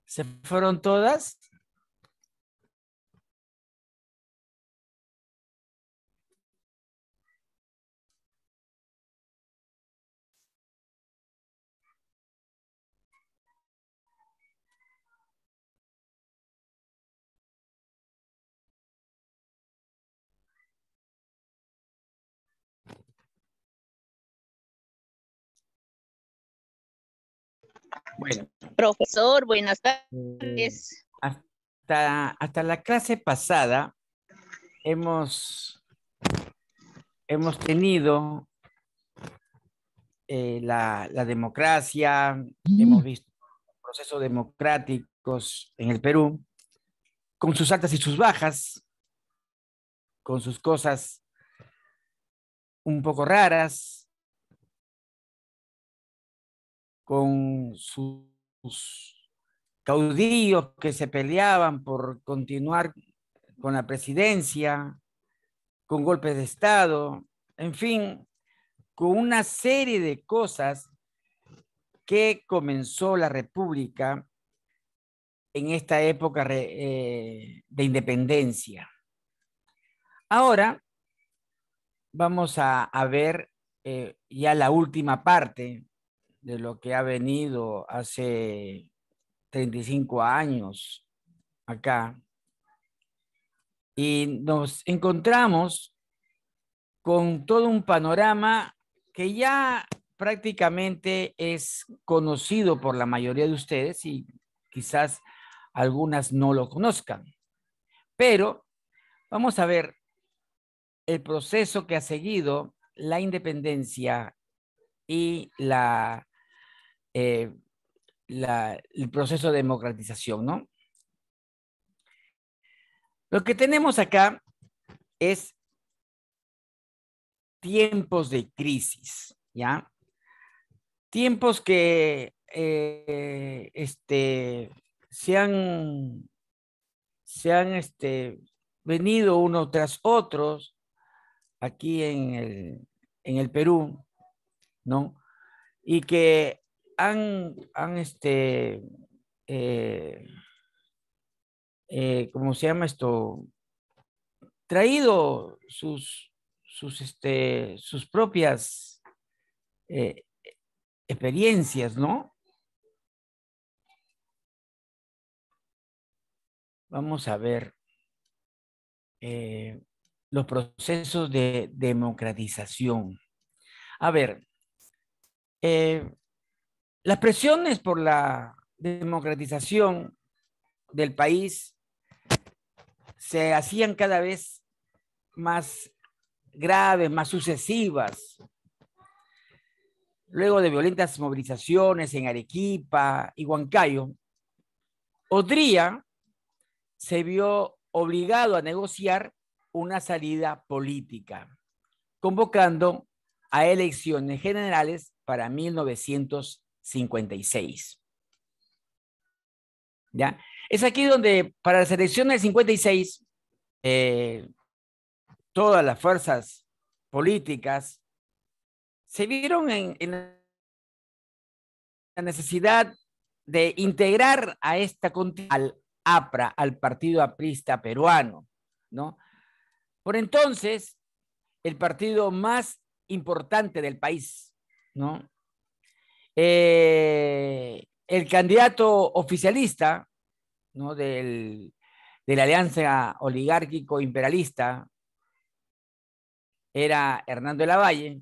¿Se fueron todas? Bueno, Profesor, buenas eh, tardes. hasta la clase pasada hemos, hemos tenido la democracia, hemos visto procesos democráticos en el Perú, con sus altas y sus bajas, con sus cosas un poco raras, con sus caudillos que se peleaban por continuar con la presidencia, con golpes de Estado, en fin, con una serie de cosas que comenzó la República en esta época de independencia. Ahora vamos a ver ya la última parte de lo que ha venido hace 35 años acá. Y nos encontramos con todo un panorama que ya prácticamente es conocido por la mayoría de ustedes y quizás algunas no lo conozcan. Pero vamos a ver el proceso que ha seguido la independencia y eh, el proceso de democratización, ¿no? Lo que tenemos acá es tiempos de crisis, ¿ya? Tiempos que se han venido uno tras otros aquí en el Perú, ¿no? Y que han eh, ¿cómo se llama esto? Traído sus propias eh, experiencias, ¿no? Vamos a ver eh, los procesos de democratización. A ver, eh, las presiones por la democratización del país se hacían cada vez más graves, más sucesivas. Luego de violentas movilizaciones en Arequipa y Huancayo, Odría se vio obligado a negociar una salida política, convocando a elecciones generales para 1956. ¿Ya? Es aquí donde para las elecciones del 56 todas las fuerzas políticas se vieron en la necesidad de integrar a esta al APRA, al Partido Aprista Peruano, ¿no? Por entonces, el partido más importante del país, ¿no? El candidato oficialista, ¿no? De la alianza oligárquico-imperialista era Hernando de la Valle,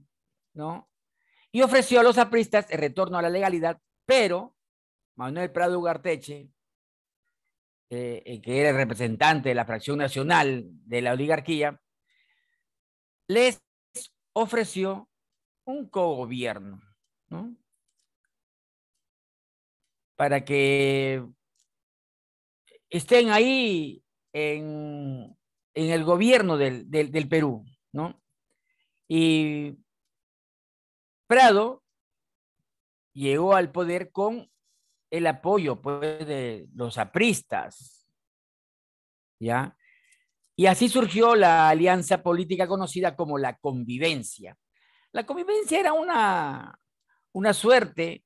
¿no? Y ofreció a los apristas el retorno a la legalidad, pero Manuel Prado Ugarteche, que era el representante de la fracción nacional de la oligarquía, les ofreció un cogobierno, ¿no? Para que estén ahí en el gobierno del Perú, ¿no? Y Prado llegó al poder con el apoyo, pues, de los apristas, ¿ya? Y así surgió la alianza política conocida como la convivencia. La convivencia era una suerte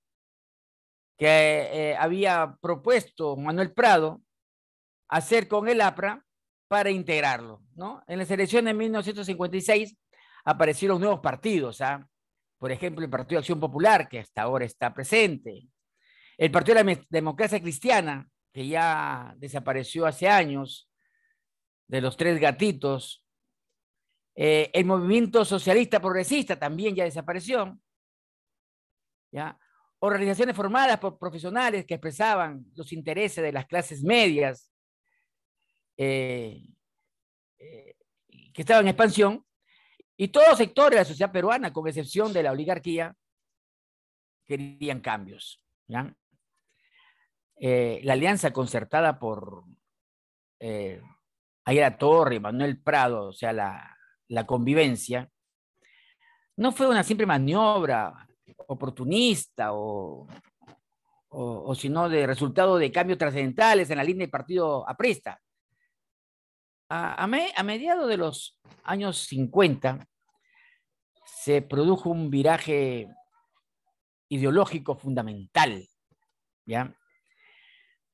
que había propuesto Manuel Prado hacer con el APRA para integrarlo, ¿no? En las elecciones de 1956 aparecieron nuevos partidos, ¿ah? Por ejemplo, el Partido de Acción Popular, que hasta ahora está presente, el Partido de la Democracia Cristiana, que ya desapareció hace años, de los tres gatitos, el Movimiento Socialista Progresista también ya desapareció, ¿ya? Organizaciones formadas por profesionales que expresaban los intereses de las clases medias, eh, que estaban en expansión, y todos los sectores de la sociedad peruana, con excepción de la oligarquía, querían cambios, ¿ya? La alianza concertada por Ayala Torre, Manuel Prado, o sea, la convivencia, no fue una simple maniobra oportunista o sino de resultado de cambios trascendentales en la línea del partido aprista. A mediados de los años 50 se produjo un viraje ideológico fundamental, ¿ya?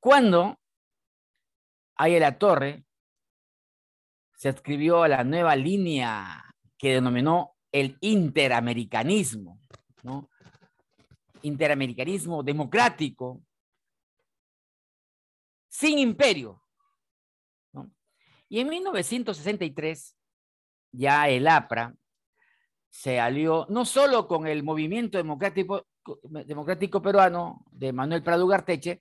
Cuando Ayala Torre se adscribió a la nueva línea que denominó el interamericanismo, ¿no? Interamericanismo democrático, sin imperio, ¿no? Y en 1963, ya el APRA se alió no solo con el movimiento democrático peruano de Manuel Prado Ugarteche,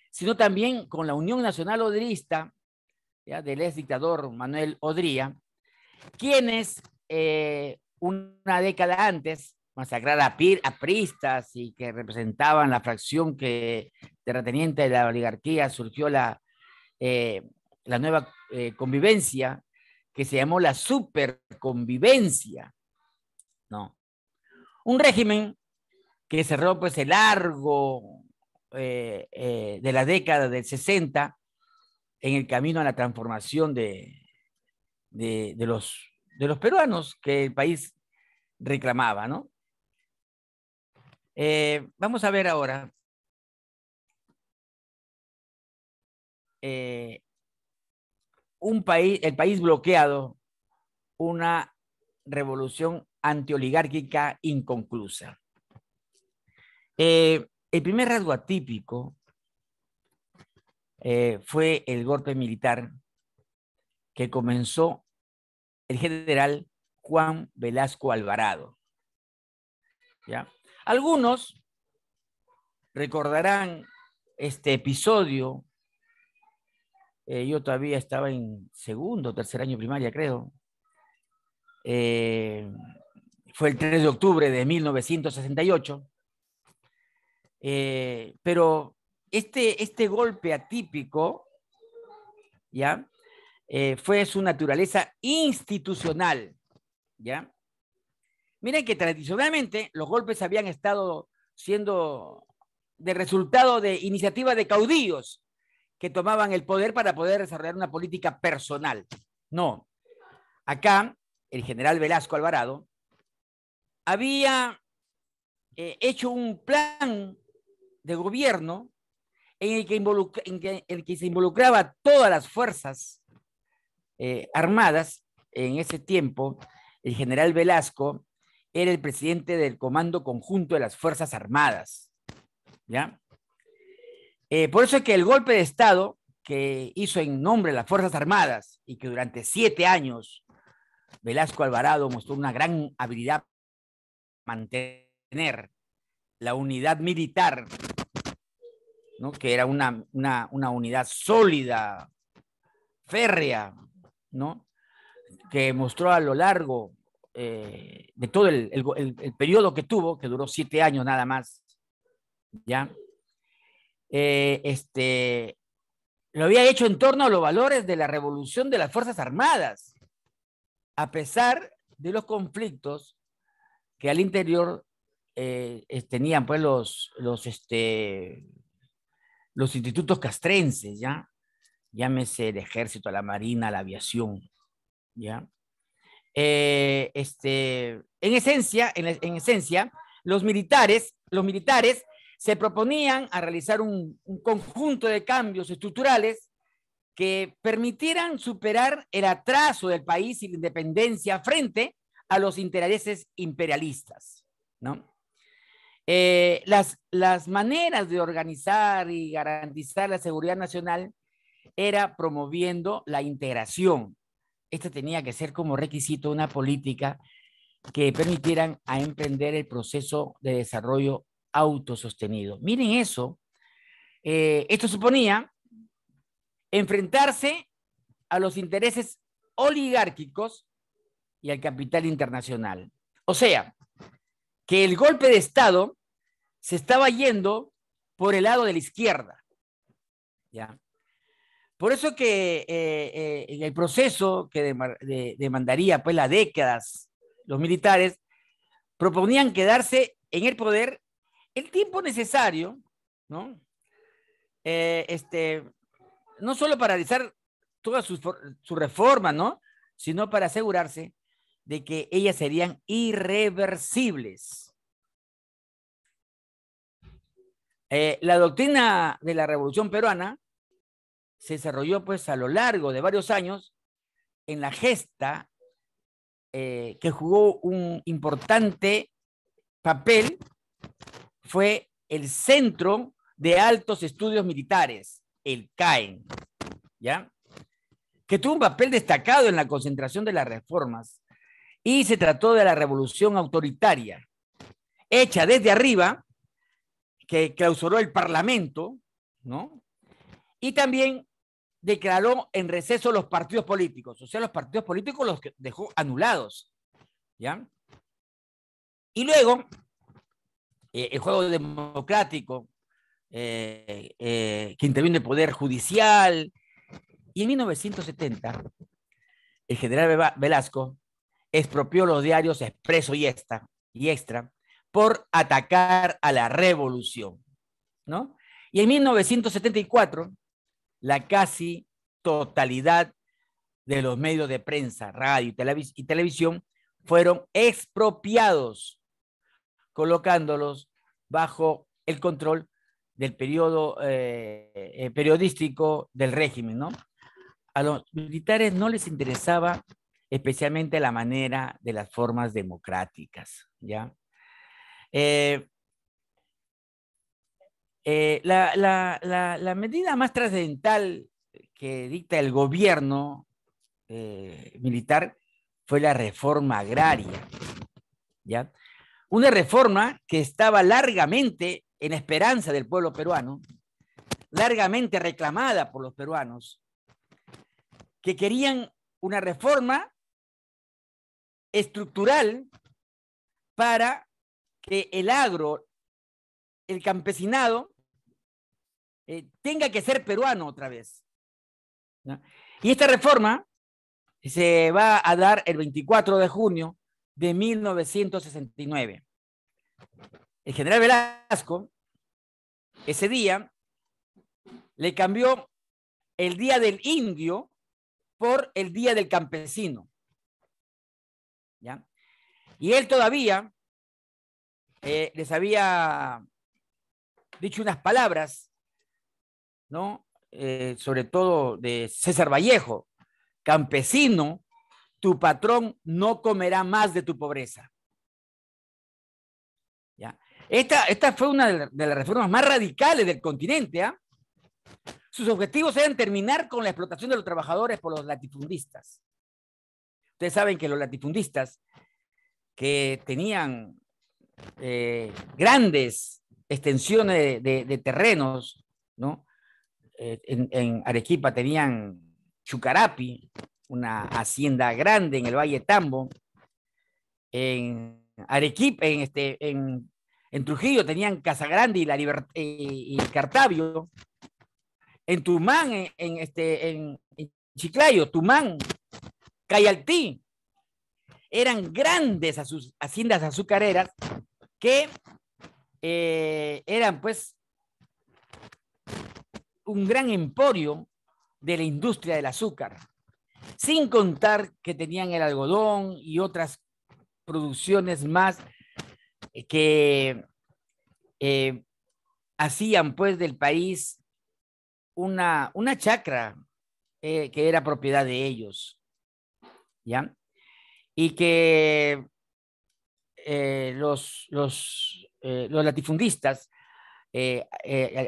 sino también con la Unión Nacional Odrista, ¿ya?, del ex dictador Manuel Odría, quienes una década antes masacraron a apristas y que representaban la fracción que terrateniente de la oligarquía. Surgió la nueva convivencia que se llamó la superconvivencia, ¿no? Un régimen que cerró pues el largo de la década del 60 en el camino a la transformación de los peruanos que el país reclamaba, ¿no? Vamos a ver ahora el país bloqueado, una revolución antioligárquica inconclusa. El primer rasgo atípico fue el golpe militar que comenzó el general Juan Velasco Alvarado, ¿ya? Algunos recordarán este episodio. Yo todavía estaba en segundo o tercer año de primaria, creo. Fue el 3 de octubre de 1968. Pero este golpe atípico, ¿ya?, fue su naturaleza institucional, ¿ya? Miren que tradicionalmente los golpes habían estado siendo de resultado de iniciativas de caudillos que tomaban el poder para poder desarrollar una política personal. No, acá el general Velasco Alvarado había hecho un plan de gobierno en el que se involucraba todas las fuerzas armadas. En ese tiempo, el general Velasco era el presidente del Comando Conjunto de las Fuerzas Armadas, ¿ya? Por eso es que el golpe de Estado que hizo en nombre de las Fuerzas Armadas y que durante 7 años Velasco Alvarado mostró una gran habilidad para mantener la unidad militar, ¿no?, que era una unidad sólida, férrea, ¿no?, que mostró a lo largo de todo el periodo que tuvo, que duró 7 años nada más, ¿ya? Lo había hecho en torno a los valores de la revolución de las Fuerzas Armadas, a pesar de los conflictos que al interior tenían pues los institutos castrenses, ¿ya? Llámese el ejército, la marina, la aviación, ¿ya? En esencia, los militares se proponían a realizar un conjunto de cambios estructurales que permitieran superar el atraso del país y la independencia frente a los intereses imperialistas, ¿no? Las maneras de organizar y garantizar la seguridad nacional era promoviendo la integración. Esto tenía que ser como requisito una política que permitieran a emprender el proceso de desarrollo autosostenido. Miren eso. Esto suponía enfrentarse a los intereses oligárquicos y al capital internacional. O sea, que el golpe de Estado se estaba yendo por el lado de la izquierda, ¿ya? Por eso que en el proceso que demandaría pues las décadas, los militares proponían quedarse en el poder el tiempo necesario, ¿no? No solo para realizar todas sus reformas, ¿no? Sino para asegurarse de que ellas serían irreversibles. La doctrina de la Revolución Peruana se desarrolló pues a lo largo de varios años en la gesta que jugó un importante papel, fue el Centro de Altos Estudios Militares, el CAEM, ¿ya? Que tuvo un papel destacado en la concentración de las reformas, y se trató de la revolución autoritaria, hecha desde arriba, que clausuró el Parlamento, ¿no? Y también declaró en receso los partidos políticos, o sea, los partidos políticos los que dejó anulados, ¿ya? Y luego, el juego democrático, que intervino el Poder Judicial, y en 1970, el general Velasco expropió los diarios Expreso y Extra por atacar a la revolución, ¿no? Y en 1974, la casi totalidad de los medios de prensa, radio y televisión fueron expropiados, colocándolos bajo el control del periodo periodístico del régimen, ¿no? A los militares no les interesaba especialmente la manera de las formas democráticas, ¿ya? La medida más trascendental que dicta el gobierno militar fue la reforma agraria, ¿ya? Una reforma que estaba largamente en esperanza del pueblo peruano, largamente reclamada por los peruanos, que querían una reforma estructural para que el agro, el campesinado, tenga que ser peruano otra vez, ¿no? Y esta reforma se va a dar el 24 de junio de 1969. El general Velasco, ese día, le cambió el Día del Indio por el Día del Campesino, ¿ya? Y él todavía les había dicho unas palabras, ¿no? Sobre todo de César Vallejo: campesino, tu patrón no comerá más de tu pobreza, ¿ya? Esta fue una de las reformas más radicales del continente, ¿eh? Sus objetivos eran terminar con la explotación de los trabajadores por los latifundistas. Ustedes saben que los latifundistas, que tenían grandes extensiones de terrenos, ¿no? En Arequipa tenían Chucarapi, una hacienda grande en el Valle Tambo. En Arequipa, en Trujillo tenían Casagrande y Cartavio. En Tumán, en Chiclayo, Tumán, Cayaltí, eran grandes haciendas azucareras que eran pues un gran emporio de la industria del azúcar, sin contar que tenían el algodón y otras producciones más que hacían pues del país una chacra que era propiedad de ellos, ¿ya? Y que los latifundistas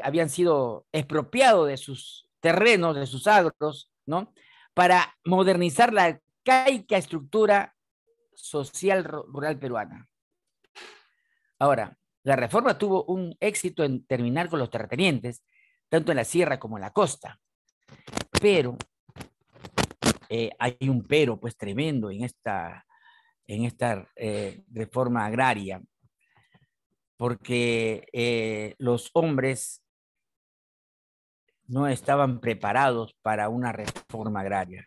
habían sido expropiados de sus terrenos, de sus agros, ¿no? Para modernizar la arcaica estructura social rural peruana. Ahora, la reforma tuvo un éxito en terminar con los terratenientes, tanto en la sierra como en la costa, pero hay un pero pues tremendo en esta reforma agraria, porque los hombres no estaban preparados para una reforma agraria.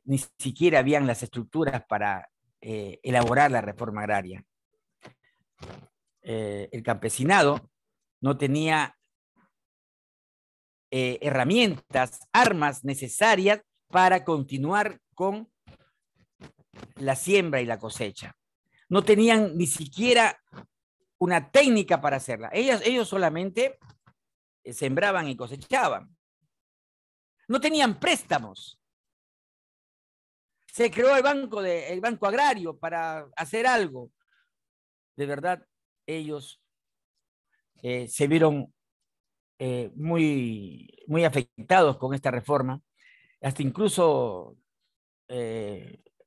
Ni siquiera habían las estructuras para elaborar la reforma agraria. El campesinado no tenía herramientas, armas necesarias para continuar con la siembra y la cosecha. No tenían ni siquiera una técnica para hacerla. Ellos solamente sembraban y cosechaban. No tenían préstamos. Se creó el banco agrario para hacer algo. De verdad, ellos se vieron muy afectados con esta reforma. Hasta incluso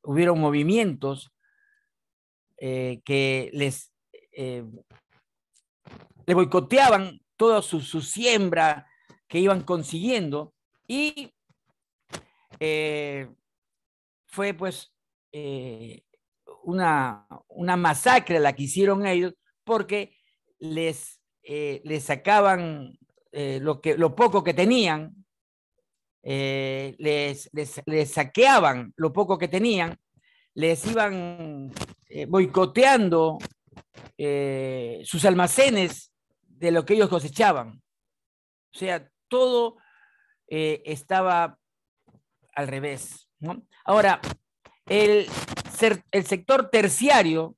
hubieron movimientos que les boicoteaban toda su siembra que iban consiguiendo y fue pues una masacre la que hicieron ellos porque les sacaban lo poco que tenían, les saqueaban lo poco que tenían, les iban boicoteando sus almacenes de lo que ellos cosechaban. O sea, todo estaba al revés, ¿no? Ahora, el sector terciario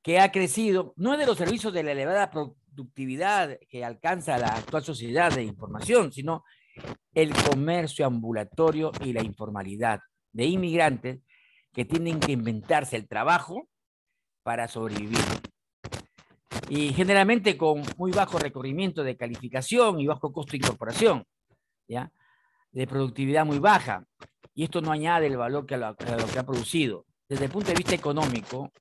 que ha crecido no es de los servicios de la elevada productividad que alcanza la actual sociedad de información, sino el comercio ambulatorio y la informalidad de inmigrantes que tienen que inventarse el trabajo para sobrevivir. Y generalmente con muy bajo recorrimiento de calificación y bajo costo de incorporación, ¿ya? De productividad muy baja. Y esto no añade el valor a lo que ha producido. Desde el punto de vista económico,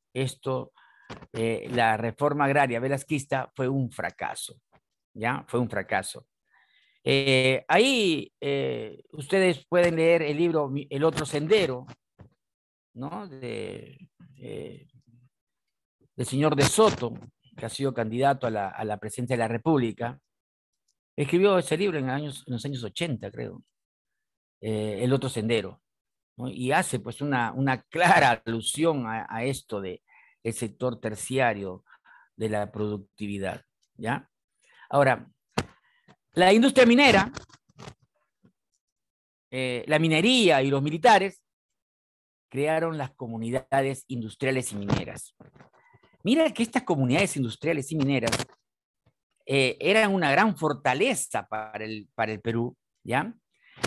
la reforma agraria velasquista fue un fracaso, ¿ya? Fue un fracaso. Ahí ustedes pueden leer el libro El otro sendero, ¿no? Del señor de Soto, que ha sido candidato a la presidencia de la República. Escribió ese libro en los años 80, creo. El otro sendero, ¿no? Y hace pues una clara alusión a esto del sector terciario de la productividad, ¿ya? Ahora, la industria minera, la minería y los militares crearon las comunidades industriales y mineras. Mira que estas comunidades industriales y mineras eran una gran fortaleza para el Perú, ¿ya?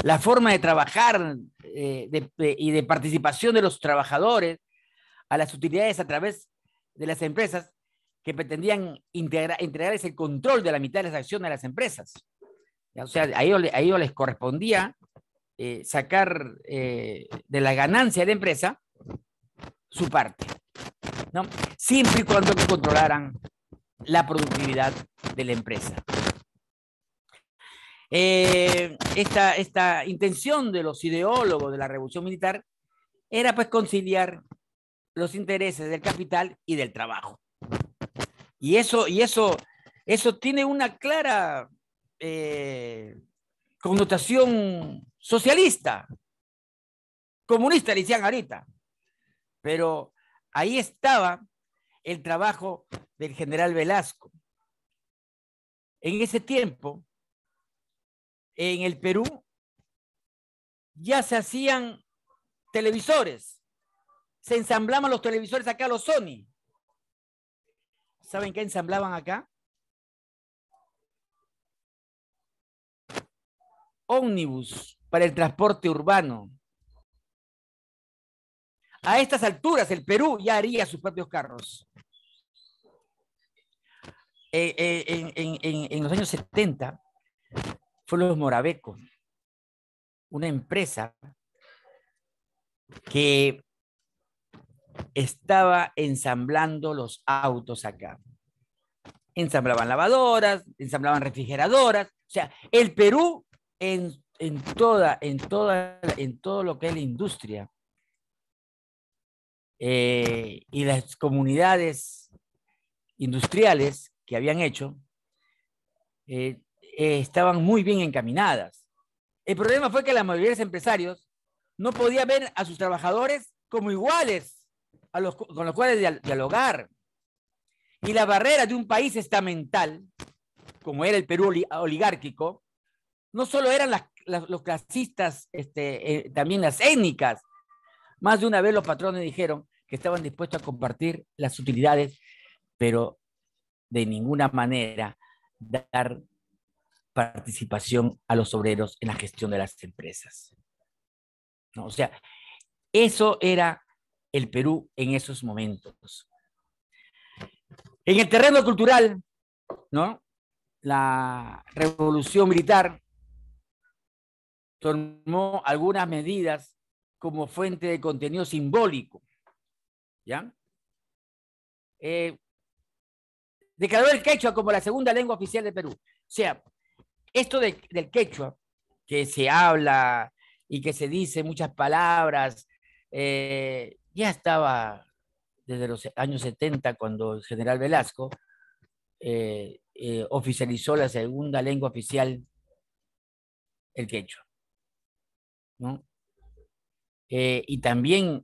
La forma de trabajar y de participación de los trabajadores a las utilidades a través de las empresas que pretendían integrarles el control de la mitad de las acciones de las empresas. ¿Ya? O sea, a ellos les correspondía sacar de la ganancia de la empresa su parte, ¿no? Siempre y cuando controlaran la productividad de la empresa. Esta intención de los ideólogos de la revolución militar era pues conciliar los intereses del capital y del trabajo. Y eso tiene una clara connotación socialista, comunista, le decían ahorita. Pero ahí estaba el trabajo del general Velasco. En ese tiempo, en el Perú, ya se hacían televisores. Se ensamblaban los televisores acá, los Sony. ¿Saben qué ensamblaban acá? ómnibus para el transporte urbano. A estas alturas, el Perú ya haría sus propios carros. En los años 70, fue los Moraveco, una empresa que estaba ensamblando los autos acá. Ensamblaban lavadoras, ensamblaban refrigeradoras. O sea, el Perú en todo lo que es la industria y las comunidades industriales que habían hecho, estaban muy bien encaminadas. El problema fue que la mayoría de los empresarios no podían ver a sus trabajadores como iguales con los cuales dialogar. Y la barrera de un país estamental, como era el Perú oligárquico, no solo eran los clasistas, también las étnicas. Más de una vez los patrones dijeron que estaban dispuestos a compartir las utilidades, pero de ninguna manera dar participación a los obreros en la gestión de las empresas. ¿No? O sea, eso era el Perú en esos momentos. En el terreno cultural, ¿no? La revolución militar tomó algunas medidas como fuente de contenido simbólico, ¿ya? Declaró el quechua como la segunda lengua oficial de Perú. O sea, esto del quechua, que se habla y que se dice muchas palabras, ya estaba desde los años 70, cuando el general Velasco oficializó la segunda lengua oficial, el quechua, ¿no? Y también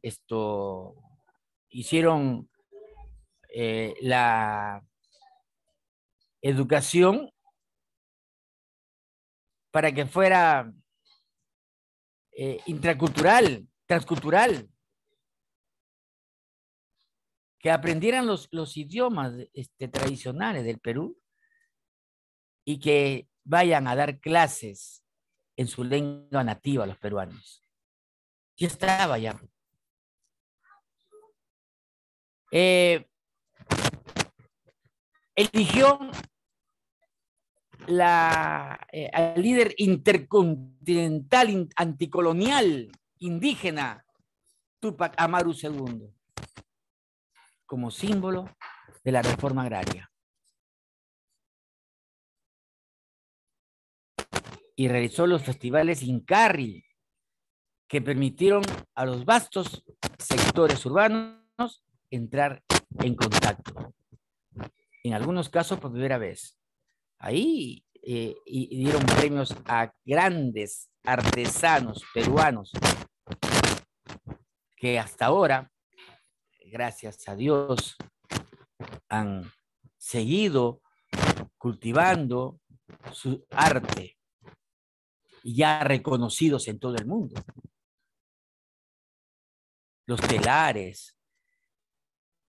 hicieron la educación para que fuera intracultural, transcultural, que aprendieran los idiomas tradicionales del Perú y que vayan a dar clases en su lengua nativa a los peruanos. Ya estaba ya. Eligió al líder intercontinental anticolonial indígena Túpac Amaru II como símbolo de la reforma agraria. Y realizó los festivales Incarri, que permitieron a los vastos sectores urbanos entrar en contacto. En algunos casos por primera vez. Ahí y dieron premios a grandes artesanos peruanos que hasta ahora, gracias a Dios, han seguido cultivando su arte, ya reconocidos en todo el mundo. Los telares,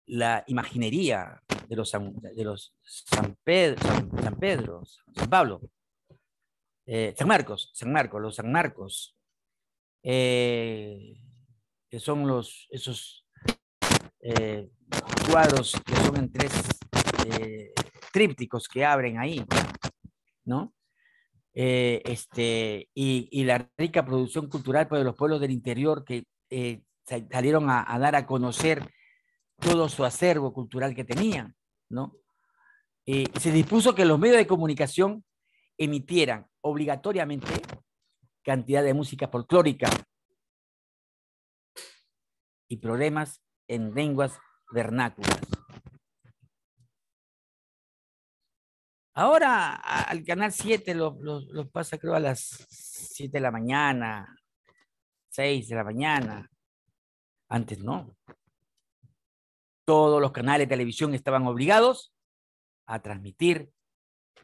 la imaginería de los San Pablo, San Marcos, los San Marcos, que son esos cuadros que son en tres trípticos que abren ahí, ¿no? Y la rica producción cultural de los pueblos del interior que salieron a dar a conocer todo su acervo cultural que tenían, ¿no? Se dispuso que los medios de comunicación emitieran obligatoriamente cantidad de música folclórica y programas en lenguas vernáculas. Ahora al Canal 7 los pasa creo a las 7 de la mañana, 6 de la mañana. Antes no. Todos los canales de televisión estaban obligados a transmitir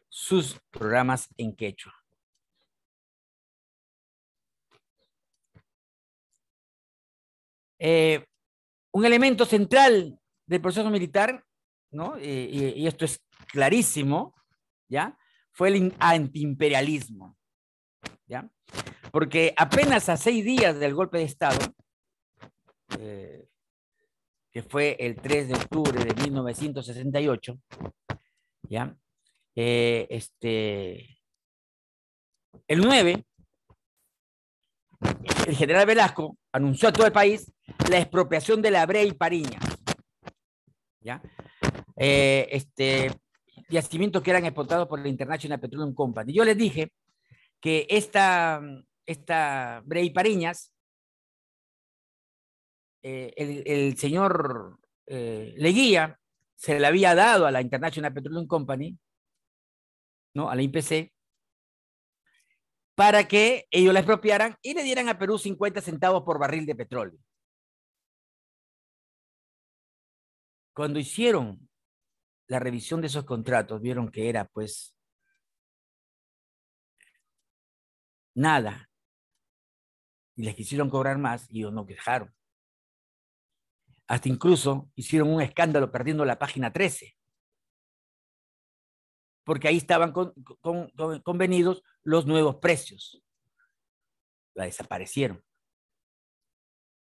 sus programas en quechua. Un elemento central del proceso militar, ¿no? Y esto es clarísimo, ¿ya? Fue el antiimperialismo. ¿ya? Porque apenas a 6 días del golpe de Estado, eh, que fue el 3 de octubre de 1968, ¿ya? El 9, el general Velasco anunció a todo el país la expropiación de la Brea y Pariñas, ¿ya? Yacimientos que eran explotados por la International Petroleum Company. Yo les dije que esta Brea y Pariñas, el señor Leguía se la había dado a la International Petroleum Company, ¿no? A la IPC, para que ellos la expropiaran y le dieran a Perú 50 centavos por barril de petróleo. Cuando hicieron la revisión de esos contratos, vieron que era pues nada, y les quisieron cobrar más y ellos no quejaron. Hasta incluso hicieron un escándalo perdiendo la página 13, porque ahí estaban convenidos los nuevos precios. La desaparecieron.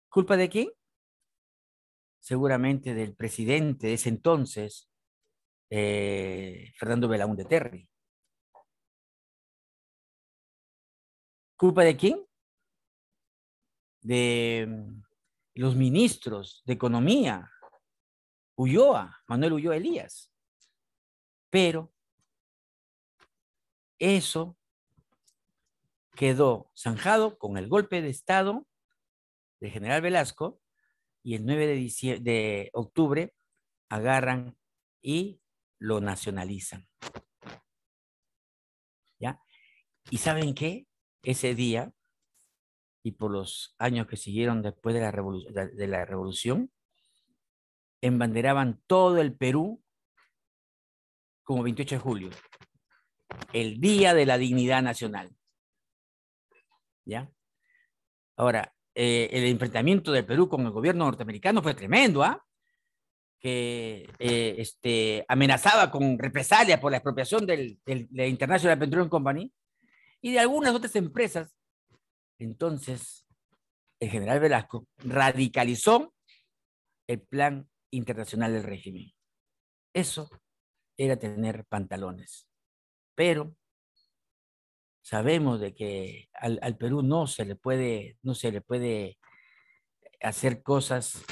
¿Culpa de quién? Seguramente del presidente de ese entonces, Fernando Belaúnde Terry. ¿Culpa de quién? De los ministros de Economía, Manuel Ulloa Elías. Pero eso quedó zanjado con el golpe de Estado del general Velasco, y el 9 de octubre agarran y lo nacionalizan. ¿Ya? ¿Y saben qué? Ese día, y por los años que siguieron después de la revolución, embanderaban todo el Perú como 28 de julio, el Día de la Dignidad Nacional. ¿Ya? Ahora, el enfrentamiento del Perú con el gobierno norteamericano fue tremendo, ¿ah? Que amenazaba con represalias por la expropiación de la International Petroleum Company y de algunas otras empresas. Entonces, el general Velasco radicalizó el plan internacional del régimen. Eso era tener pantalones. Pero sabemos de que al Perú no se le puede hacer cosas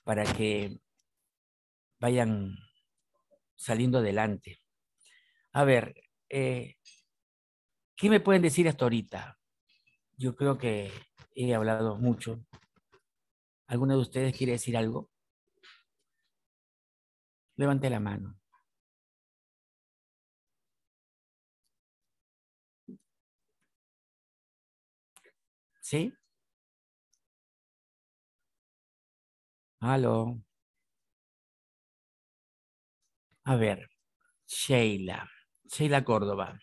para que vayan saliendo adelante. A ver, ¿qué me pueden decir hasta ahorita? Yo creo que he hablado mucho. ¿Alguno de ustedes quiere decir algo? Levante la mano. ¿Sí? Aló. A ver, Sheila Córdoba.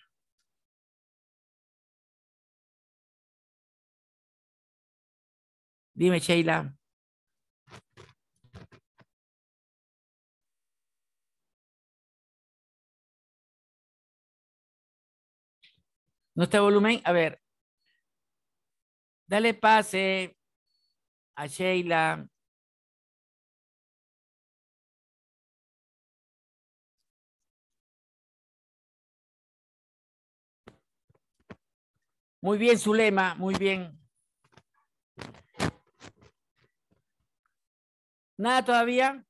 Dime, Sheila. ¿No está volumen? A ver, dale pase a Sheila. Muy bien, Zulema, muy bien. ¿Nada todavía?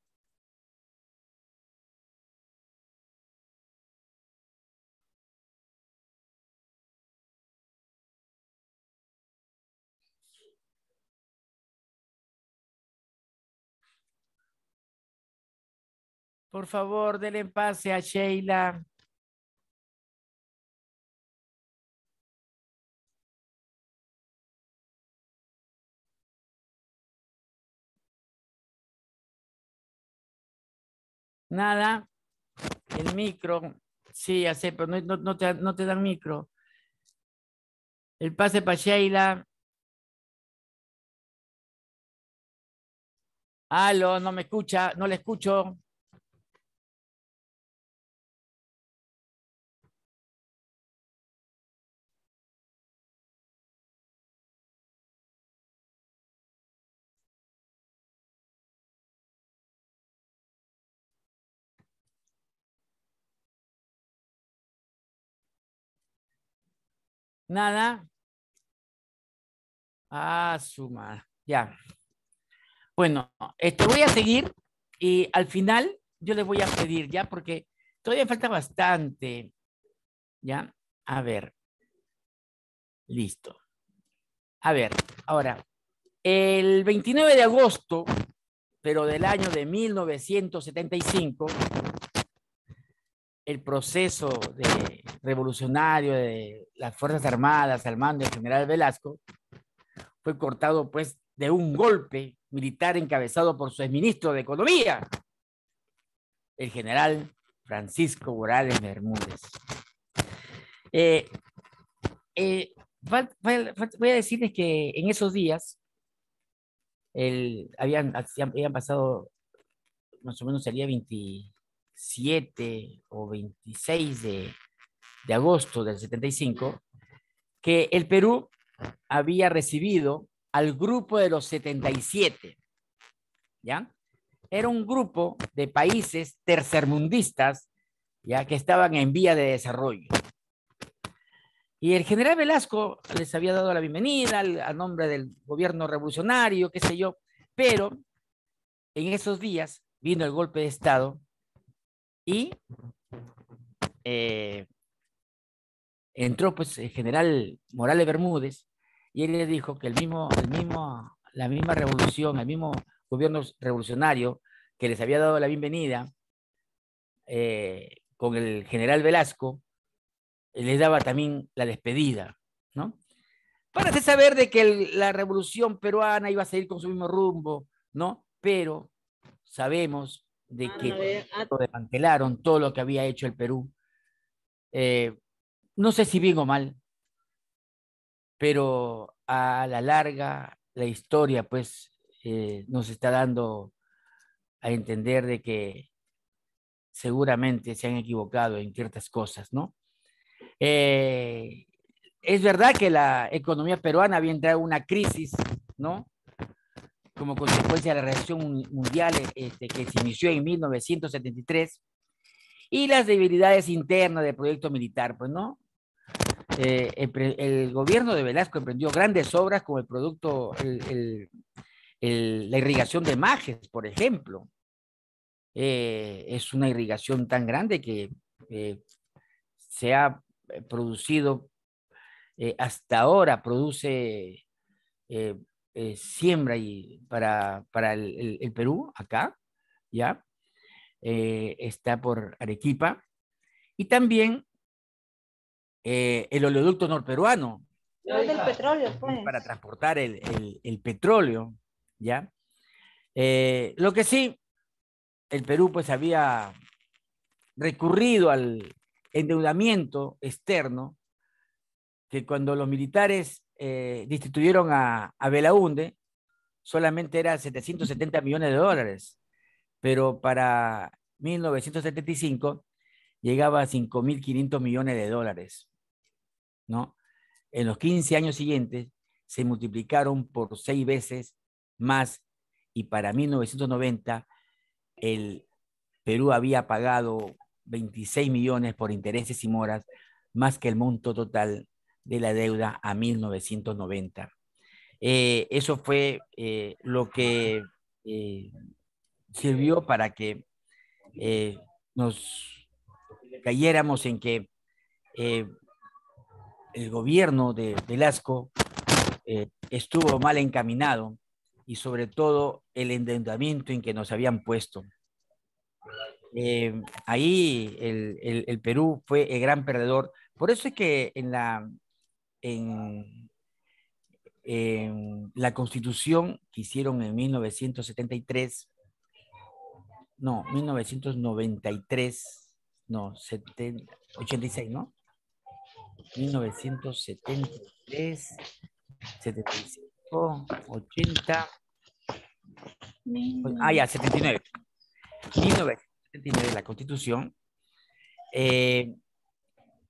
Por favor, denle pase a Sheila. Nada. El micro. Sí, ya sé, pero no te dan micro. El pase para Sheila. Aló, no me escucha, no le escucho. Nada. Ah, suma. Ya. Bueno, voy a seguir y al final yo les voy a pedir, ¿ya? Porque todavía falta bastante, ¿ya? A ver, listo. A ver, ahora, el 29 de agosto, pero del año de 1975, el proceso revolucionario de las Fuerzas Armadas al mando del general Velasco fue cortado, pues, de un golpe militar encabezado por su exministro de Economía, el general Francisco Morales Bermúdez. Eh, voy a decirles que en esos días habían pasado más o menos sería 27 o 26 de agosto del 75, que el Perú había recibido al grupo de los 77, ¿ya? Era un grupo de países tercermundistas, ya que estaban en vía de desarrollo. Y el general Velasco les había dado la bienvenida a nombre del gobierno revolucionario, qué sé yo, pero en esos días vino el golpe de Estado y eh, entró pues el general Morales Bermúdez y él le dijo que la misma revolución, el mismo gobierno revolucionario que les había dado la bienvenida con el general Velasco, les daba también la despedida, ¿no? Para hacer saber de que la revolución peruana iba a seguir con su mismo rumbo, ¿no? Pero sabemos de que lo desmantelaron todo lo que había hecho el Perú. No sé si bien o mal, pero a la larga la historia pues nos está dando a entender de que seguramente se han equivocado en ciertas cosas, ¿no? Eh, es verdad que la economía peruana había entrado en una crisis, ¿no? Como consecuencia de la recesión mundial que se inició en 1973 y las debilidades internas del proyecto militar, pues, ¿no? El gobierno de Velasco emprendió grandes obras como el producto, la irrigación de Majes, por ejemplo. Es una irrigación tan grande que se ha producido, hasta ahora produce siembra para el Perú, acá, ¿ya? Está por Arequipa. Y también el oleoducto norperuano. Del petróleo, pues. Para transportar el petróleo, ¿ya? Lo que sí, el Perú pues había recurrido al endeudamiento externo, que cuando los militares destituyeron a Belaúnde, solamente era 770 millones de dólares, pero para 1975 llegaba a 5.500 millones de dólares, ¿no? En los 15 años siguientes se multiplicaron por 6 veces más y para 1990 el Perú había pagado 26 millones por intereses y moras, más que el monto total de la deuda a 1990. Eso fue lo que eh, sirvió para que nos cayéramos en que eh, el gobierno de Velasco estuvo mal encaminado y sobre todo el endeudamiento en que nos habían puesto. Ahí el Perú fue el gran perdedor. Por eso es que en, en la constitución que hicieron en 1973, no, 1993, no, 86, ¿no? 1973, 75, 80, ya, 79. 1979, la Constitución,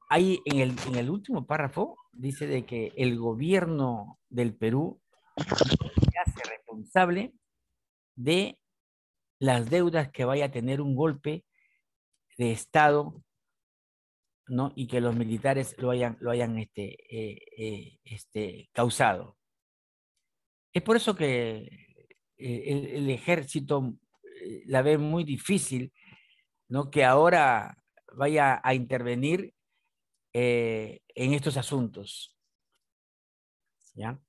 ahí en el último párrafo dice de que el gobierno del Perú se hace responsable de las deudas que vaya a tener un golpe de Estado ¿no? Y que los militares lo hayan causado. Es por eso que el ejército la ve muy difícil, ¿no? Que ahora vaya a intervenir en estos asuntos, ¿ya?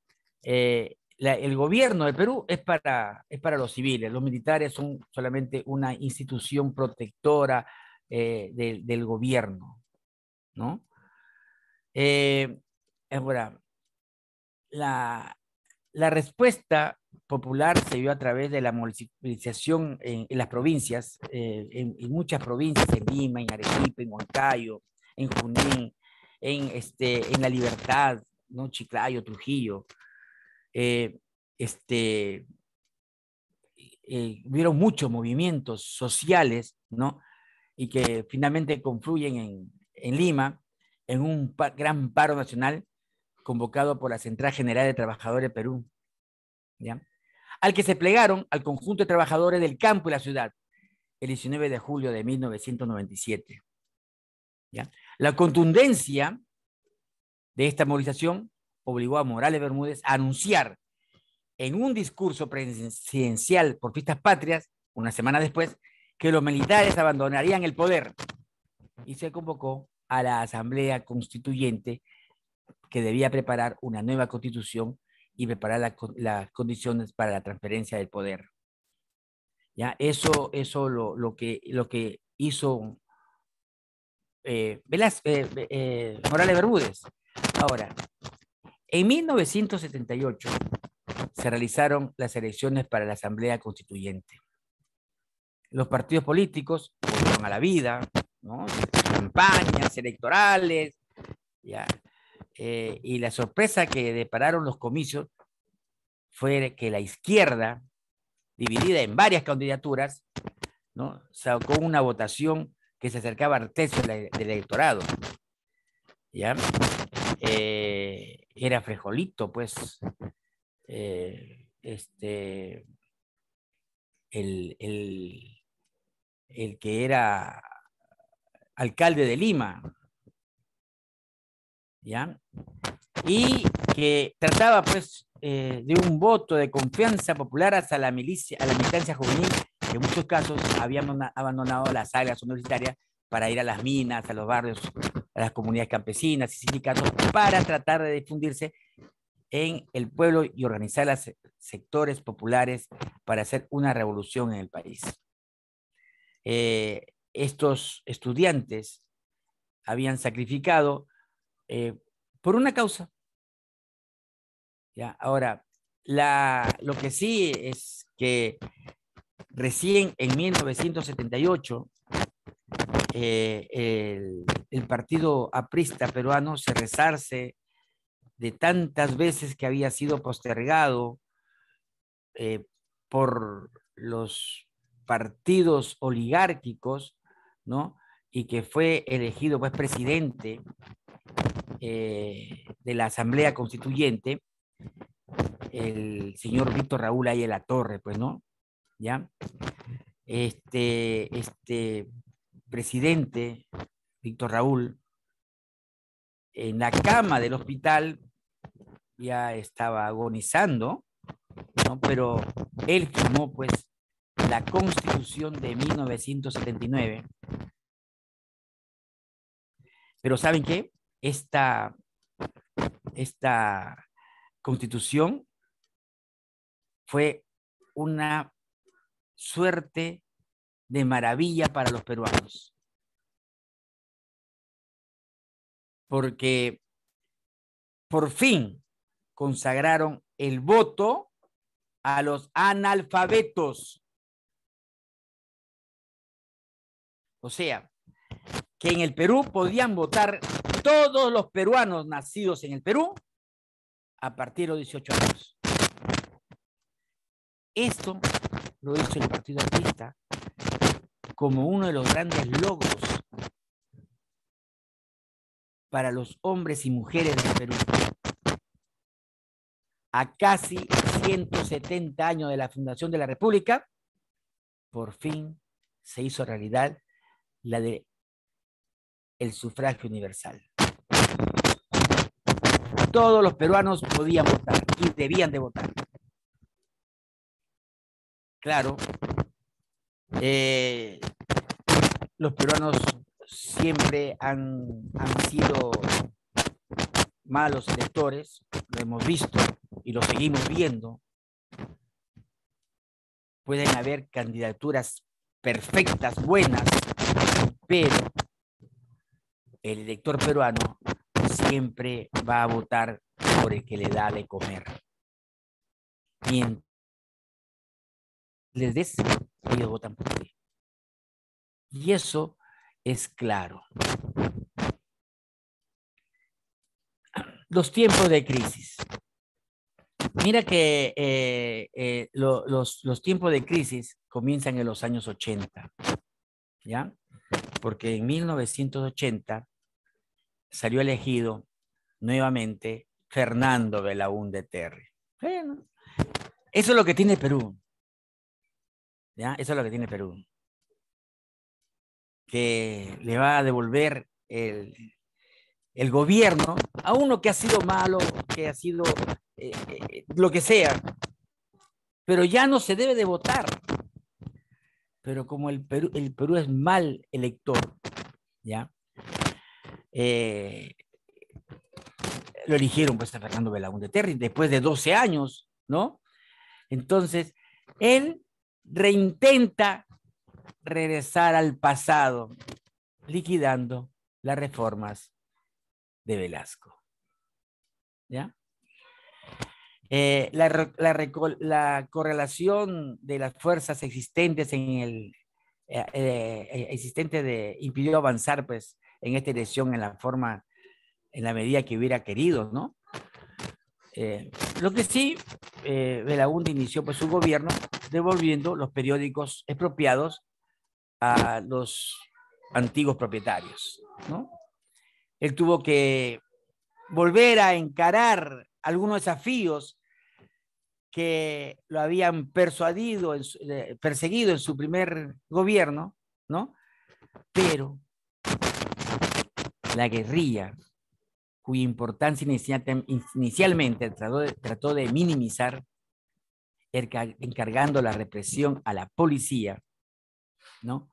El gobierno de Perú es para los civiles, los militares son solamente una institución protectora del gobierno, ¿no? Ahora, la respuesta popular se dio a través de la movilización en las provincias, en muchas provincias, en Lima, en Arequipa, en Huancayo, en Junín, en La Libertad, ¿no? Chiclayo, Trujillo. Eh, este, hubieron muchos movimientos sociales, ¿no? Y que finalmente confluyen en Lima, en un gran paro nacional convocado por la Central General de Trabajadores de Perú, ¿ya? Al que se plegaron al conjunto de trabajadores del campo y la ciudad el 19 de julio de 1997. ¿Ya? La contundencia de esta movilización obligó a Morales Bermúdez a anunciar en un discurso presidencial por fiestas patrias, una semana después, que los militares abandonarían el poder y se convocó a la Asamblea Constituyente que debía preparar una nueva constitución y preparar las condiciones para la transferencia del poder. ¿Ya? Eso lo que hizo Morales Bermúdez. Ahora, en 1978 se realizaron las elecciones para la Asamblea Constituyente. Los partidos políticos volvieron a la vida, ¿no? Campañas electorales, ¿ya? Y la sorpresa que depararon los comicios fue que la izquierda, dividida en varias candidaturas, ¿no? Sacó una votación que se acercaba al tercio del electorado. ¿Ya? Era Frejolito, pues, el, el, el que era alcalde de Lima, ¿ya? Y que trataba, pues, de un voto de confianza popular hacia la militancia juvenil, que en muchos casos habían abandonado las áreas universitarias para ir a las minas, a los barrios, a las comunidades campesinas y sindicatos, para tratar de difundirse en el pueblo y organizar los sectores populares para hacer una revolución en el país. Estos estudiantes habían sacrificado por una causa. ¿Ya? Ahora, lo que sí es que recién en 1978 el partido aprista peruano se resarce de tantas veces que había sido postergado por los partidos oligárquicos, ¿no? Y que fue elegido pues presidente de la Asamblea Constituyente, el señor Víctor Raúl Ayala Torre, pues, ¿no? ¿Ya? Este presidente, Víctor Raúl, en la cama del hospital ya estaba agonizando, ¿no? Pero él firmó, pues, la Constitución de 1979. Pero ¿saben qué? Esta Constitución fue una suerte de maravilla para los peruanos. Porque por fin consagraron el voto a los analfabetos. O sea, que en el Perú podían votar todos los peruanos nacidos en el Perú a partir de los 18 años. Esto lo hizo el Partido Aprista como uno de los grandes logros para los hombres y mujeres del Perú. A casi 170 años de la fundación de la República, por fin se hizo realidad la de el sufragio universal. Todos los peruanos podían votar y debían de votar. Claro, los peruanos siempre han sido malos electores, lo hemos visto y lo seguimos viendo. Pueden haber candidaturas perfectas, buenas, pero el elector peruano siempre va a votar por el que le da de comer. Mientras les des, ellos votan por ti. Y eso es claro. Los tiempos de crisis. Mira que los tiempos de crisis comienzan en los años 80, ¿ya? Porque en 1980 salió elegido nuevamente Fernando Belaúnde Terry. Bueno, eso es lo que tiene Perú, ¿ya? Eso es lo que tiene Perú. Que le va a devolver el gobierno a uno que ha sido malo, que ha sido lo que sea, pero ya no se debe de votar. Pero como el Perú es mal elector, ¿ya? Lo eligieron pues a Fernando Belaúnde Terry después de 12 años, ¿no? Entonces, él reintenta regresar al pasado, liquidando las reformas de Velasco, ¿ya? La correlación de las fuerzas existentes impidió avanzar pues en esta elección en la medida que hubiera querido, ¿no? Lo que sí, Belaúnde inició pues su gobierno devolviendo los periódicos expropiados a los antiguos propietarios, ¿no? Él tuvo que volver a encarar algunos desafíos que lo habían perseguido en su primer gobierno, ¿no? Pero la guerrilla, cuya importancia inicialmente trató de minimizar, encargando la represión a la policía, ¿no?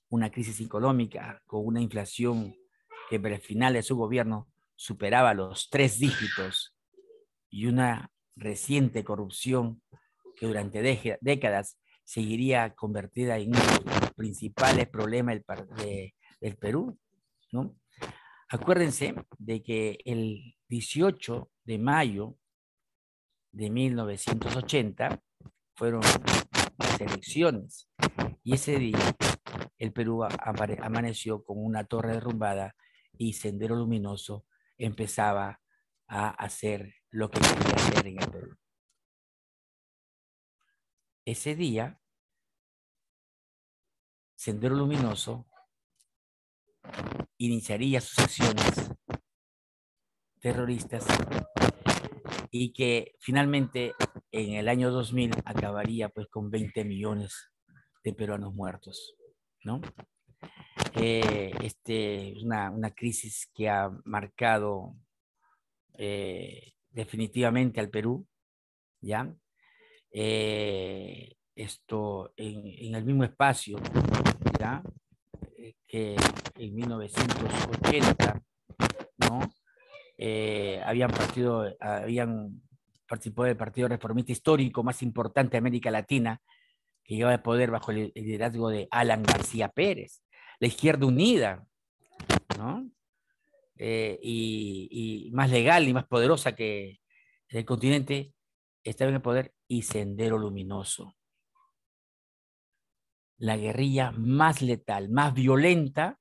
Una crisis económica con una inflación que para el final de su gobierno superaba los 3 dígitos y una reciente corrupción que durante décadas seguiría convertida en uno de los principales problemas del Perú, ¿no? Acuérdense de que el 18 de mayo de 1980 fueron las elecciones y ese día el Perú amaneció con una torre derrumbada y Sendero Luminoso empezaba a hacer lo que quería hacer en el Perú. Ese día, Sendero Luminoso iniciaría sus acciones terroristas y que finalmente en el año 2000 acabaría pues con 20 millones de peruanos muertos, ¿no? Una crisis que ha marcado definitivamente al Perú, ¿ya? En el mismo espacio, ¿ya? Que en 1980, ¿no? Habían participado del Partido Reformista Histórico más importante de América Latina, que llegaba al poder bajo el liderazgo de Alan García Pérez, la Izquierda Unida, ¿no? Y más legal y más poderosa que el continente, estaba en el poder, y Sendero Luminoso. La guerrilla más letal, más violenta,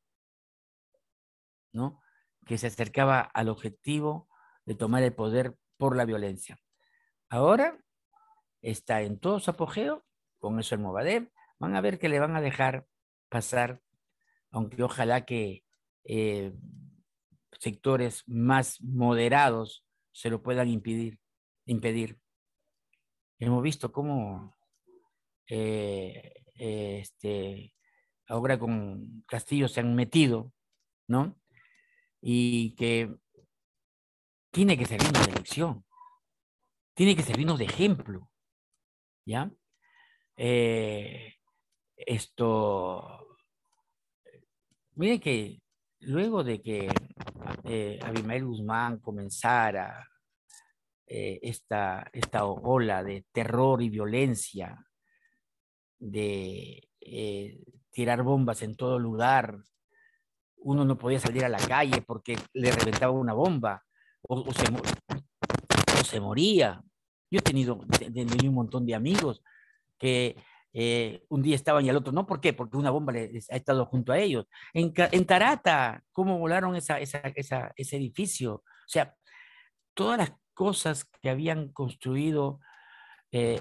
¿no? Que se acercaba al objetivo de tomar el poder por la violencia. Ahora está en todo su apogeo, con eso el Movadef. Van a ver que le van a dejar pasar, aunque ojalá que sectores más moderados se lo puedan impedir. Hemos visto cómo ahora con Castillo se han metido, ¿no? Y que tiene que servirnos de lección, tiene que servirnos de ejemplo, ¿ya? Eh, esto, miren que luego de que Abimael Guzmán comenzara esta ola de terror y violencia, de tirar bombas en todo lugar, uno no podía salir a la calle porque le reventaba una bomba o se moría. Yo he tenido un montón de amigos que un día estaban y al otro no. ¿Por qué? Porque una bomba les ha estado junto a ellos. En Tarata, ¿cómo volaron ese edificio? O sea, todas las cosas que habían construido, que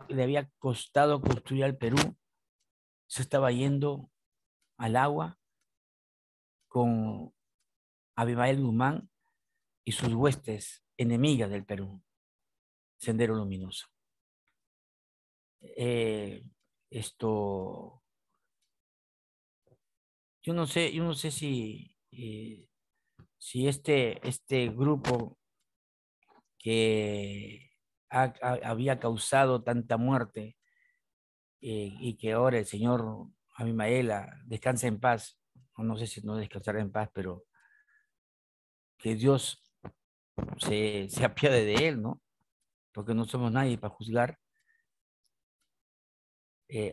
le había costado construir al Perú, se estaba yendo al agua con Abimael Guzmán y sus huestes enemigas del Perú, Sendero Luminoso. Eh, esto, yo no sé si este grupo que había causado tanta muerte y que ahora el señor Abimaela descansa en paz, o no sé si no descansará en paz, pero que Dios se apiade de él, ¿no? Porque no somos nadie para juzgar.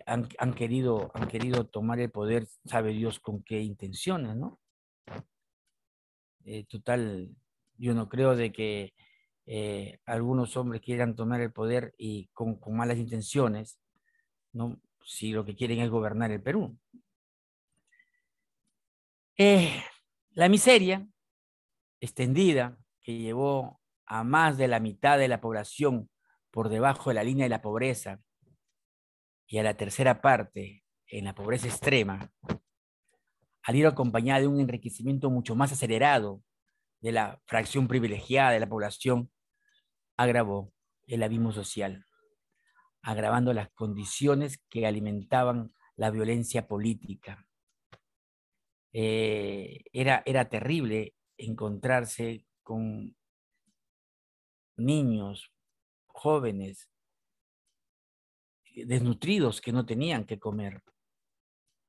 Han querido tomar el poder, sabe Dios con qué intenciones, ¿no? Total, yo no creo de que algunos hombres quieran tomar el poder y con malas intenciones, ¿no? Si lo que quieren es gobernar el Perú. La miseria extendida que llevó a más de la mitad de la población por debajo de la línea de la pobreza y a la tercera parte en la pobreza extrema, al ir acompañada de un enriquecimiento mucho más acelerado de la fracción privilegiada de la población, agravó el abismo social, agravando las condiciones que alimentaban la violencia política. Era terrible encontrarse con niños, jóvenes, desnutridos que no tenían que comer,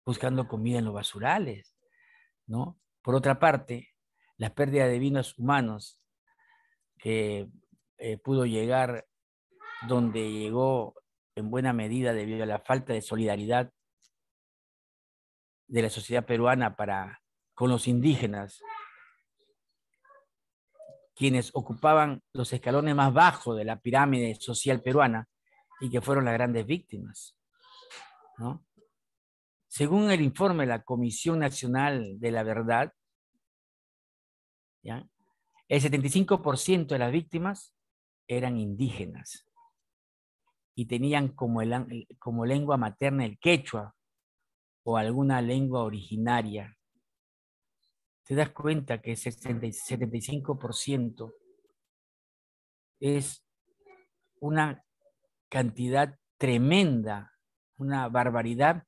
buscando comida en los basurales, ¿no? Por otra parte, la pérdida de vidas humanos que pudo llegar donde llegó en buena medida debido a la falta de solidaridad de la sociedad peruana con los indígenas, quienes ocupaban los escalones más bajos de la pirámide social peruana y que fueron las grandes víctimas, ¿no? Según el informe de la Comisión Nacional de la Verdad, ¿ya?, el 75% de las víctimas eran indígenas y tenían como lengua materna el quechua o alguna lengua originaria. Te das cuenta que ese 75% es una cantidad tremenda, una barbaridad.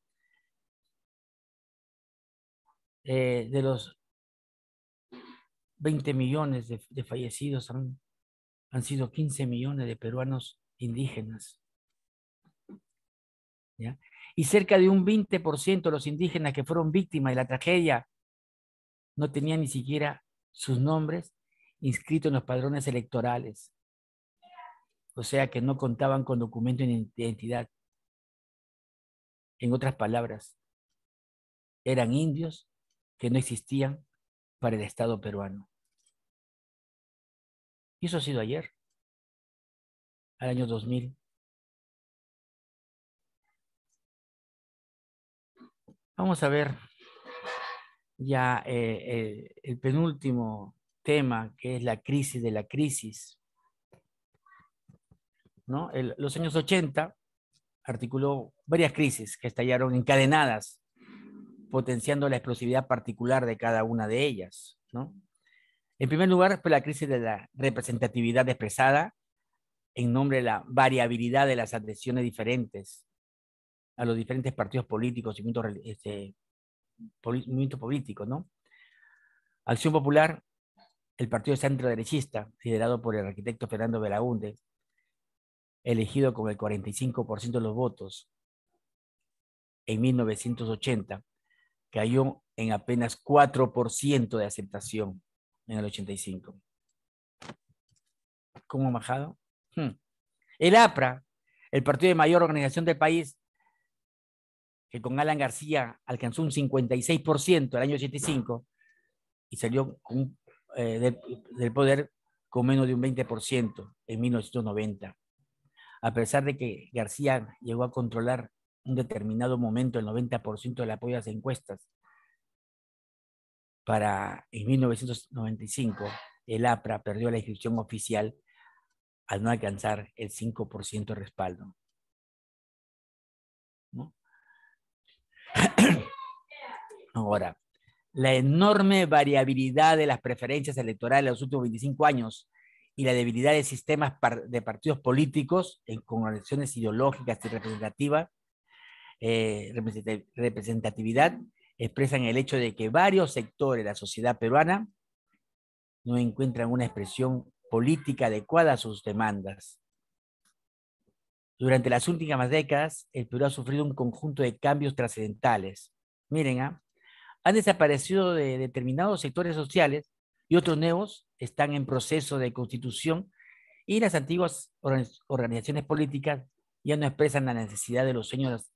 De los 20 millones de fallecidos han sido 15 millones de peruanos indígenas, ¿ya? Y cerca de un 20% de los indígenas que fueron víctimas de la tragedia no tenían ni siquiera sus nombres inscritos en los padrones electorales. O sea que no contaban con documento de identidad. En otras palabras, eran indios que no existían para el Estado peruano. Y eso ha sido ayer, al año 2000. Vamos a ver ya el penúltimo tema, que es la crisis de la crisis, ¿no? Los años 80 articuló varias crisis que estallaron encadenadas, potenciando la explosividad particular de cada una de ellas, ¿no? En primer lugar, fue la crisis de la representatividad expresada en nombre de la variabilidad de las adhesiones diferentes a los diferentes partidos políticos y puntos movimiento político, ¿no? Acción Popular, el partido centro-derechista, liderado por el arquitecto Fernando Belaúnde, elegido con el 45% de los votos en 1980, cayó en apenas 4% de aceptación en el 85. ¿Cómo ha bajado? El APRA, el partido de mayor organización del país, que con Alan García alcanzó un 56% el año 85 y salió del poder con menos de un 20% en 1990. A pesar de que García llegó a controlar un determinado momento el 90% del apoyo a las encuestas, en 1995 el APRA perdió la inscripción oficial al no alcanzar el 5% de respaldo, ¿no? Ahora, la enorme variabilidad de las preferencias electorales en los últimos 25 años y la debilidad de sistemas de partidos políticos con organizaciones ideológicas y representatividad expresan el hecho de que varios sectores de la sociedad peruana no encuentran una expresión política adecuada a sus demandas. Durante las últimas décadas, el Perú ha sufrido un conjunto de cambios trascendentales. Miren, han desaparecido de determinados sectores sociales y otros nuevos están en proceso de constitución y las antiguas organizaciones políticas ya no expresan la necesidad de los sueños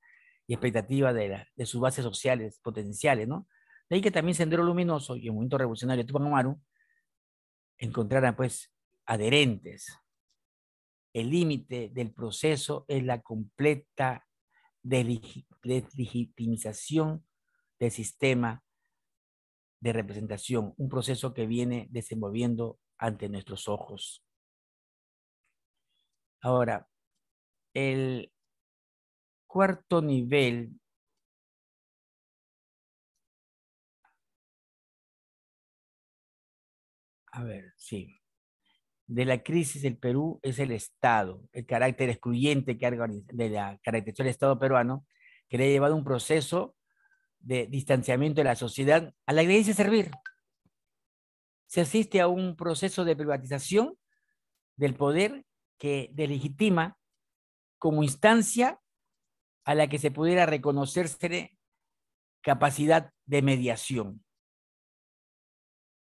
y expectativas de sus bases sociales potenciales, ¿no? De ahí que también Sendero Luminoso y el Movimiento Revolucionario Tupac Amaru encontraran, pues, adherentes. El límite del proceso es la completa deslegitimización del sistema de representación, un proceso que viene desenvolviendo ante nuestros ojos. Ahora, el cuarto nivel de la crisis del Perú es el Estado, el carácter excluyente de la caracterización del Estado peruano, que le ha llevado a un proceso de distanciamiento de la sociedad a la que dice servir. Se asiste a un proceso de privatización del poder que delegitima como instancia a la que se pudiera reconocerse capacidad de mediación.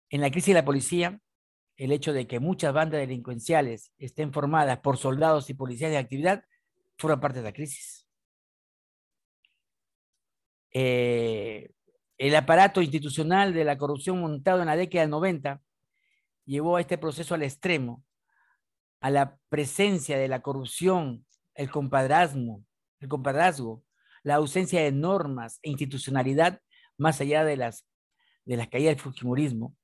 En la crisis de la policía, el hecho de que muchas bandas delincuenciales estén formadas por soldados y policías de actividad forma parte de la crisis. El aparato institucional de la corrupción montado en la década del 90 llevó a este proceso al extremo, a la presencia de la corrupción, el compadrazgo, la ausencia de normas e institucionalidad más allá de las caídas del fujimorismo,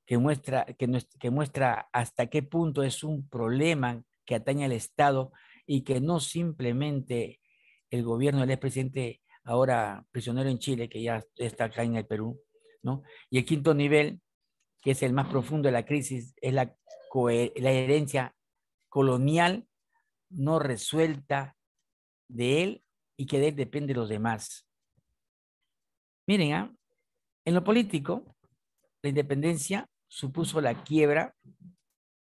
que muestra hasta qué punto es un problema que atañe al Estado y que no simplemente el gobierno del expresidente ahora prisionero en Chile, que ya está acá en el Perú, ¿no? Y el quinto nivel, que es el más profundo de la crisis, es la herencia colonial no resuelta de él y que de él depende de los demás. Miren, en lo político, la independencia supuso la quiebra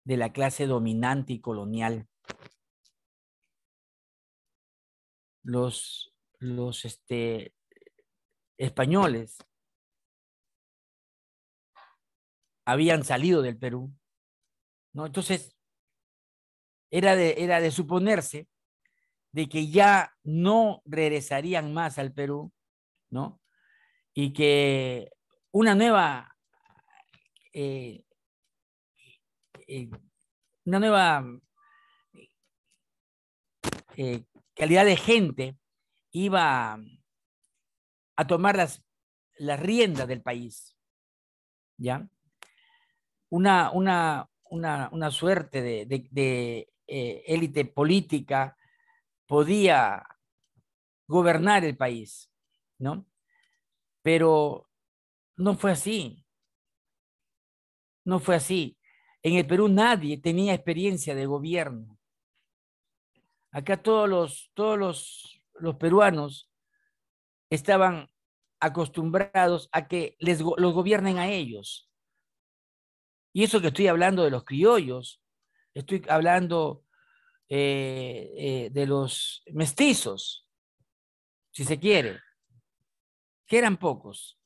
de la clase dominante y colonial. Los españoles habían salido del Perú, ¿no? Entonces, era de suponerse de que ya no regresarían más al Perú, ¿no? Y que una nueva eh, una nueva calidad de gente iba a tomar las riendas del país, ¿ya? Una suerte de élite política podía gobernar el país, ¿no? Pero no fue así. No fue así. En el Perú nadie tenía experiencia de gobierno. Acá todos los peruanos estaban acostumbrados a que los gobiernen a ellos. Y eso que estoy hablando de los criollos, estoy hablando de los mestizos, si se quiere, que eran pocos.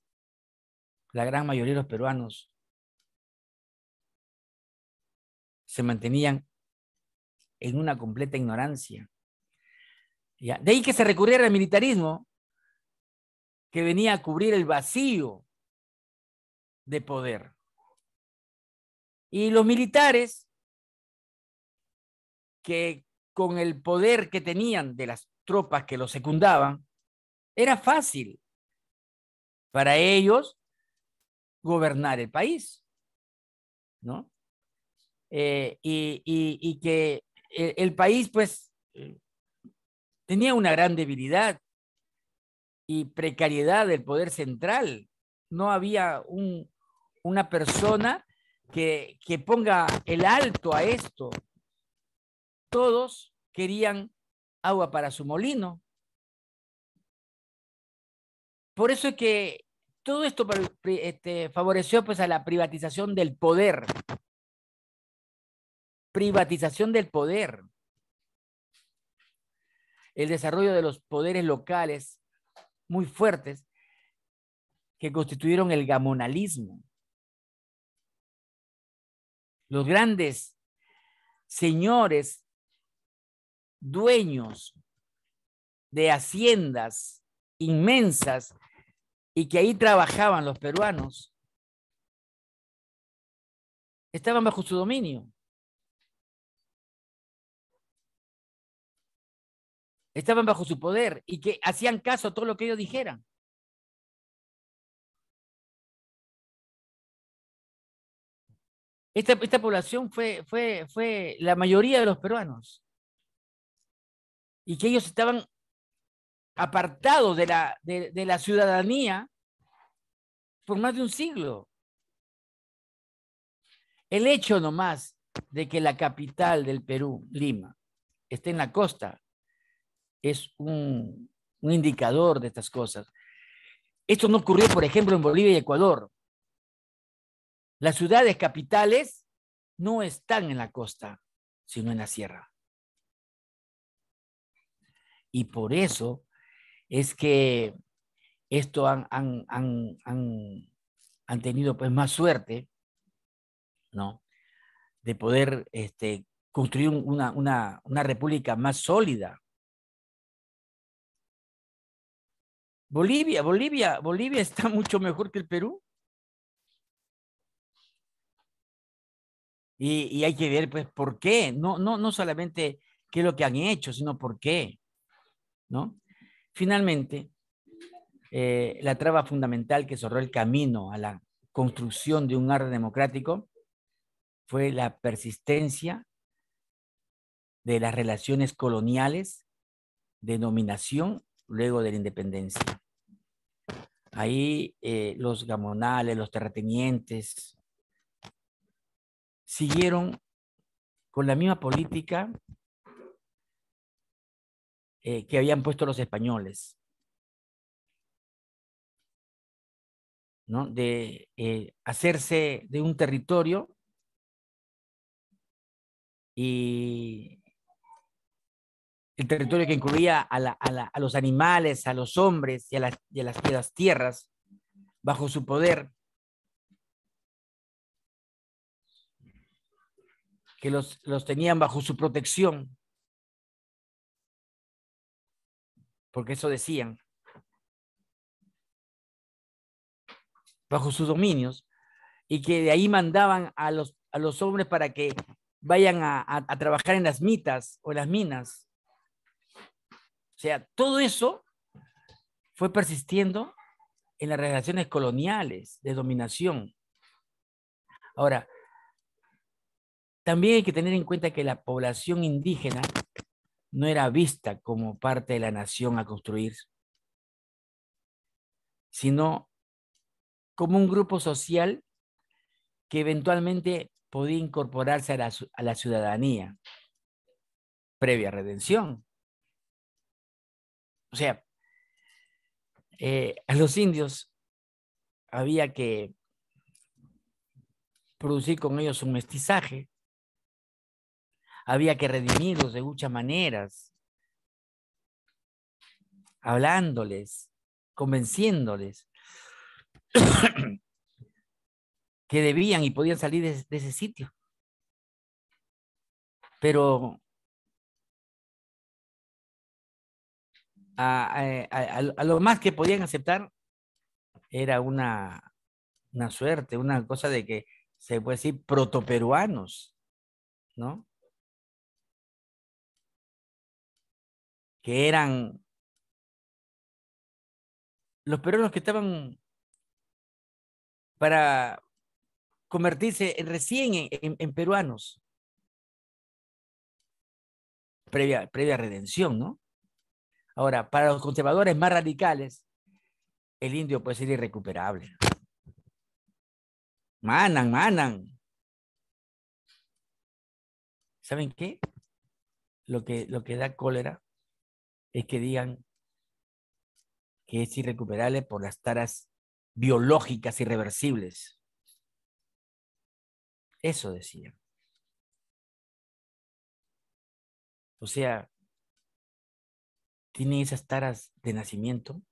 La gran mayoría de los peruanos se mantenían en una completa ignorancia. ¿Ya? De ahí que se recurriera al militarismo, que venía a cubrir el vacío de poder. Y los militares, que con el poder que tenían de las tropas que los secundaban, era fácil para ellos gobernar el país, ¿no? Y que el país, pues, tenía una gran debilidad y precariedad del poder central. No había una persona que ponga el alto a esto. Todos querían agua para su molino. Por eso es que todo esto favoreció pues a la privatización del poder. Privatización del poder. El desarrollo de los poderes locales muy fuertes que constituyeron el gamonalismo. Los grandes señores dueños de haciendas inmensas y que ahí trabajaban los peruanos, estaban bajo su dominio. Estaban bajo su poder y que hacían caso a todo lo que ellos dijeran. Esta población fue la mayoría de los peruanos. Y que ellos estaban apartados de la ciudadanía por más de un siglo. El hecho nomás de que la capital del Perú, Lima, esté en la costa, es un indicador de estas cosas. Esto no ocurrió, por ejemplo, en Bolivia y Ecuador. Las ciudades capitales no están en la costa, sino en la sierra. Y por eso es que esto han tenido pues más suerte, ¿no? De poder construir una república más sólida. Bolivia está mucho mejor que el Perú. Y hay que ver, pues, por qué. No solamente qué es lo que han hecho, sino por qué, ¿no? Finalmente, la traba fundamental que cerró el camino a la construcción de un orden democrático fue la persistencia de las relaciones coloniales de dominación luego de la independencia. Ahí los gamonales, los terratenientes, siguieron con la misma política que habían puesto los españoles, ¿no? De hacerse de un territorio y el territorio que incluía a los animales, a los hombres y a las tierras bajo su poder, que los tenían bajo su protección, porque eso decían, bajo sus dominios, y que de ahí mandaban a los hombres para que vayan a trabajar en las mitas o en las minas. O sea, todo eso fue persistiendo en las relaciones coloniales de dominación. Ahora, también hay que tener en cuenta que la población indígena no era vista como parte de la nación a construir, sino como un grupo social que eventualmente podía incorporarse a la ciudadanía previa redención. O sea, A los indios había que producir con ellos un mestizaje, había que redimirlos de muchas maneras, hablándoles, convenciéndoles que debían y podían salir de ese sitio. Pero a lo más que podían aceptar era una suerte, una cosa de que se puede decir protoperuanos, ¿no? Que eran los peruanos que estaban para convertirse recién en peruanos, previa redención, ¿no? Ahora, para los conservadores más radicales, el indio puede ser irrecuperable. Manan. ¿Saben qué? Lo que da cólera es que digan que es irrecuperable por las taras biológicas irreversibles. Eso decían. O sea, tienen esas taras de nacimiento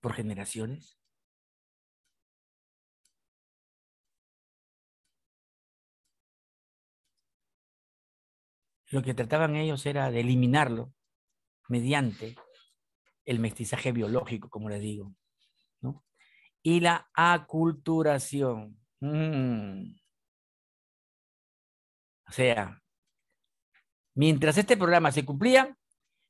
por generaciones. Lo que trataban ellos era de eliminarlo mediante el mestizaje biológico, como les digo, ¿no? Y la aculturación. O sea, mientras este programa se cumplía,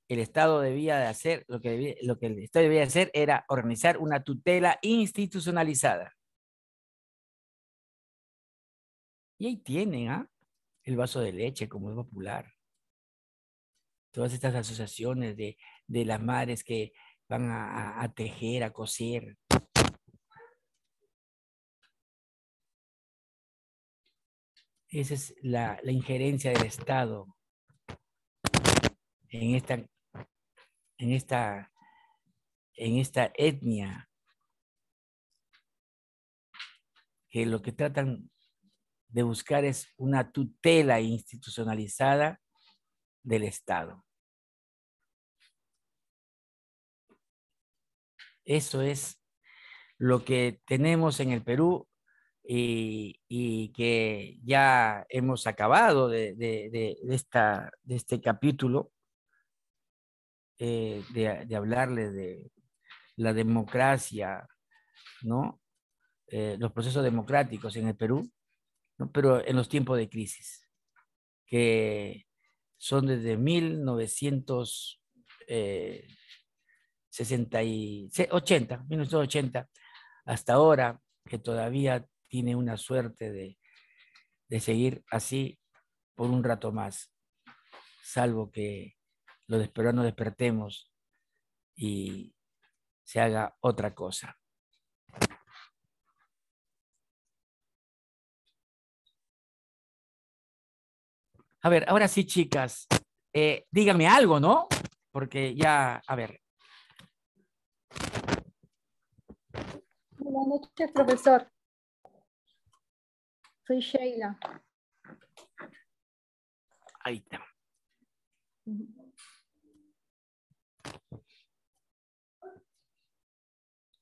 el Estado debía de hacer, lo que el Estado debía de hacer era organizar una tutela institucionalizada. Y ahí tienen, ¿ah? El vaso de leche, como es popular. Todas estas asociaciones de las madres que van a tejer, a coser. Esa es la injerencia del Estado en esta etnia, que lo que tratan de buscar es una tutela institucionalizada del Estado. Eso es lo que tenemos en el Perú y que ya hemos acabado de este capítulo de hablarles de la democracia, ¿no? Los procesos democráticos en el Perú, ¿no? Pero en los tiempos de crisis, que son desde 1980 hasta ahora, que todavía tiene una suerte de seguir así por un rato más, salvo que los peruanos despertemos y se haga otra cosa. A ver, ahora sí, chicas, díganme algo, ¿no? Porque ya, a ver. Buenas noches, profesor. Soy Sheila. Ahí está.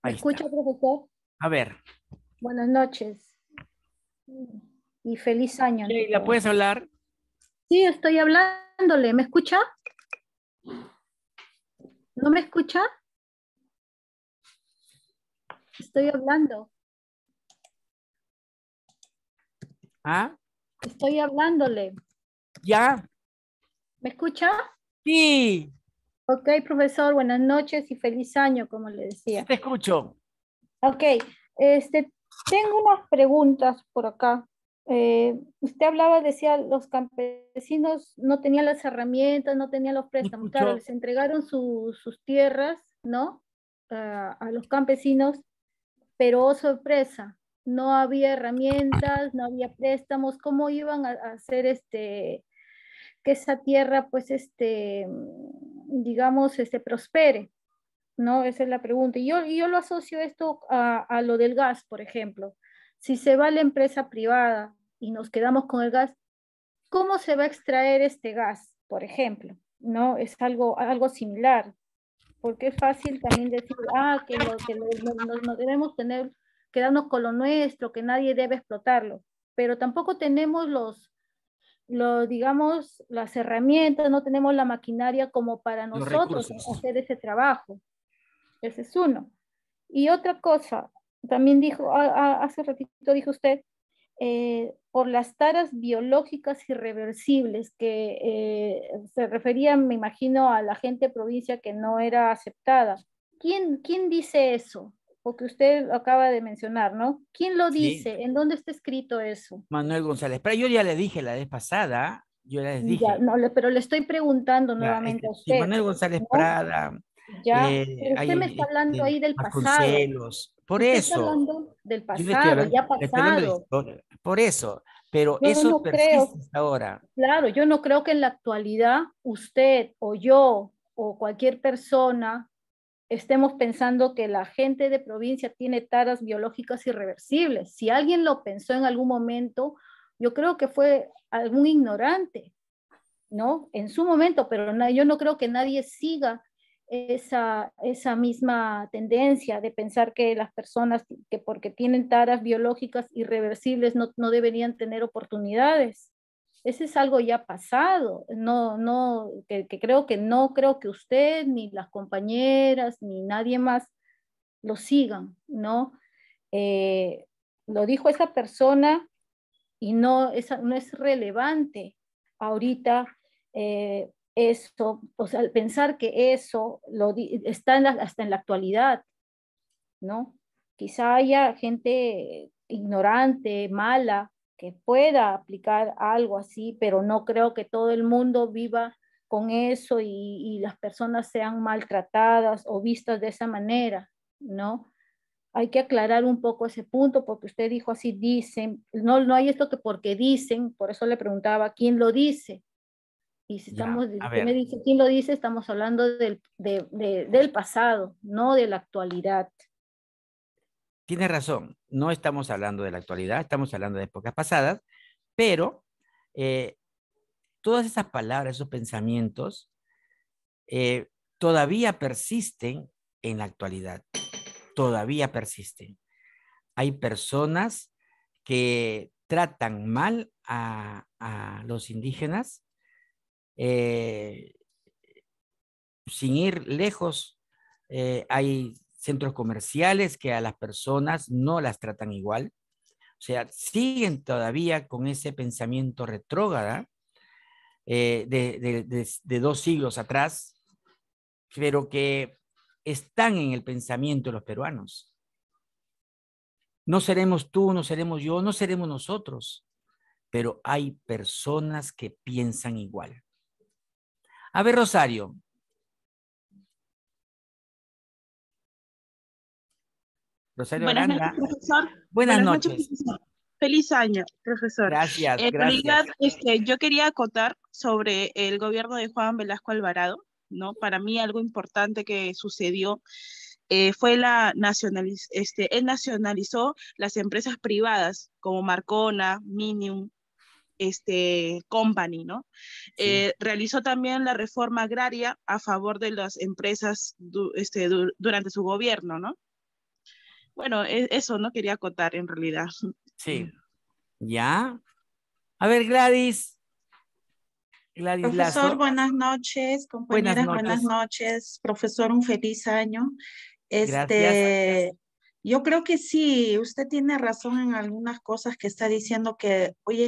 ¿Me escucha, profesor? A ver. Buenas noches. Y feliz año. Sheila, ¿puedes hablar? Sí, estoy hablándole. ¿Me escucha? ¿No me escucha? Estoy hablando. ¿Ah? Estoy hablándole. ¿Ya? ¿Me escucha? Sí. Ok, profesor, buenas noches y feliz año, como le decía. Te escucho. Ok, tengo unas preguntas por acá. Usted hablaba, decía, los campesinos no tenían las herramientas, no tenían los préstamos. Claro, les entregaron sus tierras, ¿no? A los campesinos, pero oh sorpresa, no había herramientas, no había préstamos. ¿Cómo iban a hacer que esa tierra, pues, digamos, prospere? ¿no? Esa es la pregunta. Y yo lo asocio esto a lo del gas, por ejemplo. Si se va la empresa privada y nos quedamos con el gas, ¿cómo se va a extraer este gas, por ejemplo? ¿No? Es algo similar, porque es fácil también decir, no debemos tener, quedarnos con lo nuestro, que nadie debe explotarlo, pero tampoco tenemos digamos, las herramientas, no tenemos la maquinaria como para Los nosotros recursos. hacer ese trabajo. Ese es uno. Y otra cosa, también dijo, hace ratito dijo usted, por las taras biológicas irreversibles, que se refería, me imagino, a la gente de provincia que no era aceptada. ¿Quién dice eso? Porque usted lo acaba de mencionar, ¿no? ¿Quién lo Sí, dice? ¿En dónde está escrito eso? Manuel González. Pero yo ya le dije la vez pasada, yo ya les Ya, dije, no, pero le estoy preguntando ya, nuevamente a si usted, Manuel González ¿no? Prada, Ya, pero usted me está hay hablando ahí del pasado. Vasconcelos, por Usted está eso, hablando del yo pasado, ya le estoy hablando de pasado. historia, por eso, pero Yo eso no persiste creo, hasta ahora. claro, yo no creo que en la actualidad usted o yo o cualquier persona estemos pensando que la gente de provincia tiene taras biológicas irreversibles. Si alguien lo pensó en algún momento, yo creo que fue algún ignorante, ¿no? En su momento, pero yo no creo que nadie siga esa misma tendencia de pensar que las personas que porque tienen taras biológicas irreversibles no deberían tener oportunidades. Ese es algo ya pasado, que creo que no creo que usted, ni las compañeras, ni nadie más lo sigan, ¿no? Eh, lo dijo esa persona y no es relevante ahorita eso, o sea, pensar que eso está hasta en la actualidad, ¿no? Quizá haya gente ignorante, mala, que pueda aplicar algo así, pero no creo que todo el mundo viva con eso y las personas sean maltratadas o vistas de esa manera, ¿no? Hay que aclarar un poco ese punto porque usted dijo así, dicen, no hay esto que porque dicen, por eso le preguntaba quién lo dice. Y si Ya, a usted me ver, dice quién lo dice, estamos hablando del pasado, no de la actualidad. tiene razón, no estamos hablando de la actualidad, estamos hablando de épocas pasadas, pero eh, todas esas palabras, esos pensamientos, eh, todavía persisten en la actualidad, todavía persisten. Hay personas que tratan mal a los indígenas, eh, sin ir lejos, hay centros comerciales que a las personas no las tratan igual. O sea, siguen todavía con ese pensamiento retrógrada de 2 siglos atrás, pero que están en el pensamiento de los peruanos. No seremos tú, no seremos yo, no seremos nosotros, pero hay personas que piensan igual. A ver, Rosario. Rosario Buenas noches, Aranda. profesor. Buenas Buenas noches, noches. profesor. Feliz año, profesor. Gracias, En realidad, gracias. yo quería acotar sobre el gobierno de Juan Velasco Alvarado, ¿no? Para mí algo importante que sucedió fue él nacionalizó las empresas privadas como Marcona, Minium, Company, ¿no? Sí. Realizó también la reforma agraria a favor de las empresas durante su gobierno, ¿no? Bueno, eso no quería acotar en realidad. Sí, ya. A ver, Gladys, Gladys Profesor, Lazo, buenas noches, buenas compañeras, buenas noches. noches. Profesor, un feliz año. Gracias. Yo creo que sí, usted tiene razón en algunas cosas que está diciendo que hoy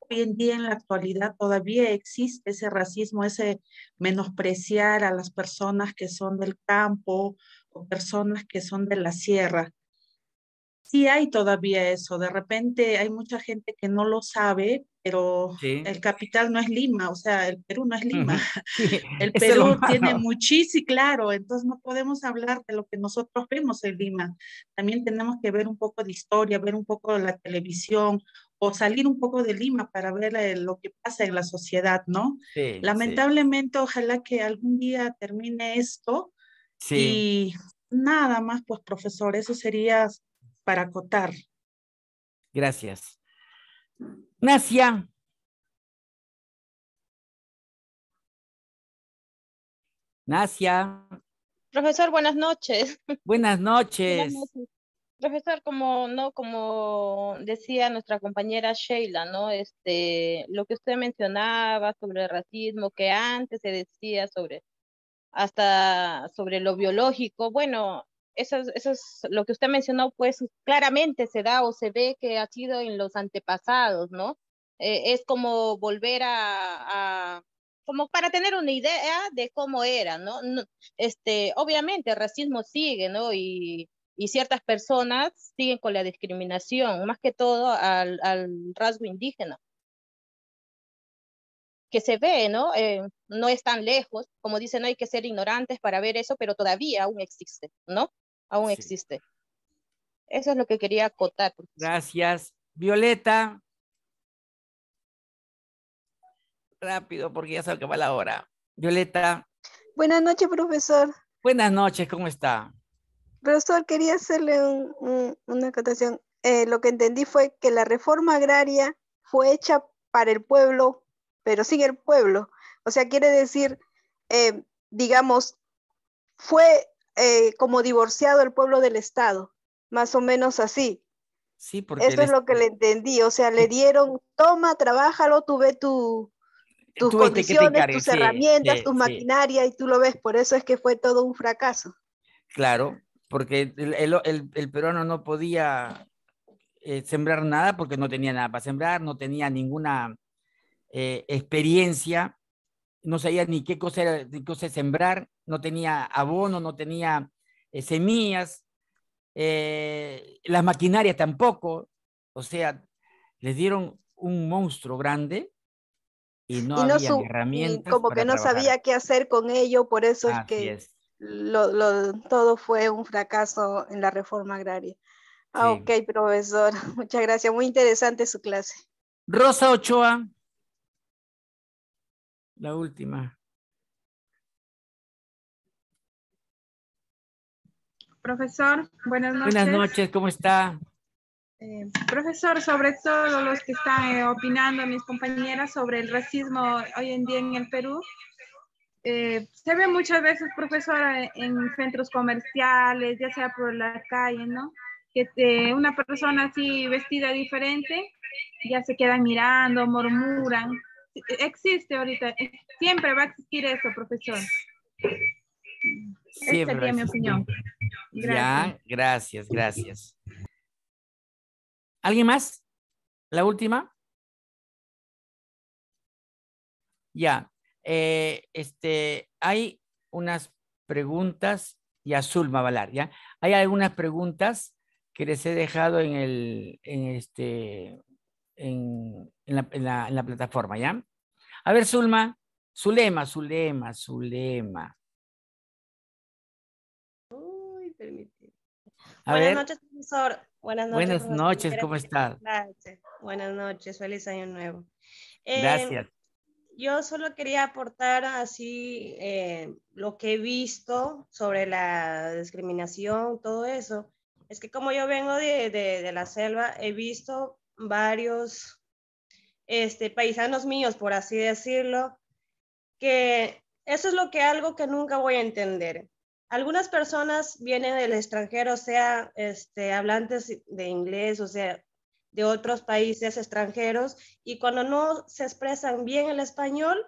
en día en la actualidad todavía existe ese racismo, ese menospreciar a las personas que son del campo o personas que son de la sierra. Sí hay todavía eso. De repente hay mucha gente que no lo sabe, pero Sí. el capital no es Lima, o sea, el Perú no es Lima. Ujú. Sí, El eso es lo Perú tiene malo. muchísimo, claro, entonces no podemos hablar de lo que nosotros vemos en Lima. También tenemos que ver un poco de historia, ver un poco de la televisión o salir un poco de Lima para ver lo que pasa en la sociedad, ¿no? Sí, sí. Lamentablemente, ojalá que algún día termine esto Sí, Y nada más, pues profesor, eso sería para acotar. gracias. Nacia, Nacia, Profesor, buenas noches. buenas Buenas noches. noches. Profesor, como decía nuestra compañera Sheila, ¿no? Lo que usted mencionaba sobre el racismo, que antes se decía hasta sobre lo biológico, bueno, eso es lo que usted mencionó, pues claramente se da o se ve que ha sido en los antepasados, ¿no? Es como volver como para tener una idea de cómo era, ¿no? Obviamente el racismo sigue, ¿no? Y ciertas personas siguen con la discriminación, más que todo al rasgo indígena que se ve, ¿no? No es tan lejos, como dicen, no hay que ser ignorantes para ver eso, pero todavía aún existe, ¿no? Aún Sí, existe. Eso es lo que quería acotar, profesor. gracias. Violeta, rápido, porque ya sabe que va la hora. Violeta, Buenas noches, profesor. buenas noches, ¿cómo está? Profesor, quería hacerle una acotación. Lo que entendí fue que la reforma agraria fue hecha para el pueblo, pero sin el pueblo. O sea, quiere decir, digamos, fue como divorciado el pueblo del Estado, más o menos así. Sí, porque Eso es lo que le entendí. O sea, le dieron, toma, trabájalo, tú ve tus tú vete que te condiciones, encargues, tus sí, herramientas, sí, tus sí, maquinaria, y tú lo ves. Por eso es que fue todo un fracaso. claro, porque el peruano no podía sembrar nada porque no tenía nada para sembrar, no tenía ninguna experiencia, no sabía ni qué cosa es sembrar, no tenía abono, no tenía semillas, las maquinarias tampoco, o sea, les dieron un monstruo grande y no Y no habían y herramientas como que para no trabajar. sabía qué hacer con ello, por eso es Así que es, todo fue un fracaso en la reforma agraria. Ah, sí. ok, profesor, muchas gracias, muy interesante su clase. Rosa Ochoa, la última. Profesor, buenas Buenas noches. noches, ¿cómo está? Profesor, sobre todo los que están opinando, mis compañeras, sobre el racismo hoy en día en el Perú, se ve muchas veces, profesora, en centros comerciales, ya sea por la calle, ¿no? Que una persona así vestida diferente, ya se quedan mirando, murmuran. Existe ahorita, siempre va a existir eso, profesor. Esta Siempre va a sería mi existir. opinión. Gracias. Ya, gracias, gracias. ¿Alguien más? ¿La última? Ya. Hay unas preguntas, y Zulma Valar, ¿ya? Hay algunas preguntas que les he dejado en la plataforma, ¿ya? A ver, Zulma, Zulema. Uy, permíteme. A Buenas ver, noches, profesor. Buenas noches, buenas profesor. noches, ¿cómo estás? Gracias. Buenas noches, feliz año nuevo. Gracias. Yo solo quería aportar así lo que he visto sobre la discriminación, todo eso. Es que como yo vengo de la selva, he visto varios paisanos míos, por así decirlo, que eso es algo que nunca voy a entender. Algunas personas vienen del extranjero, o sea, hablantes de inglés, o sea, de otros países extranjeros, y cuando no se expresan bien el español,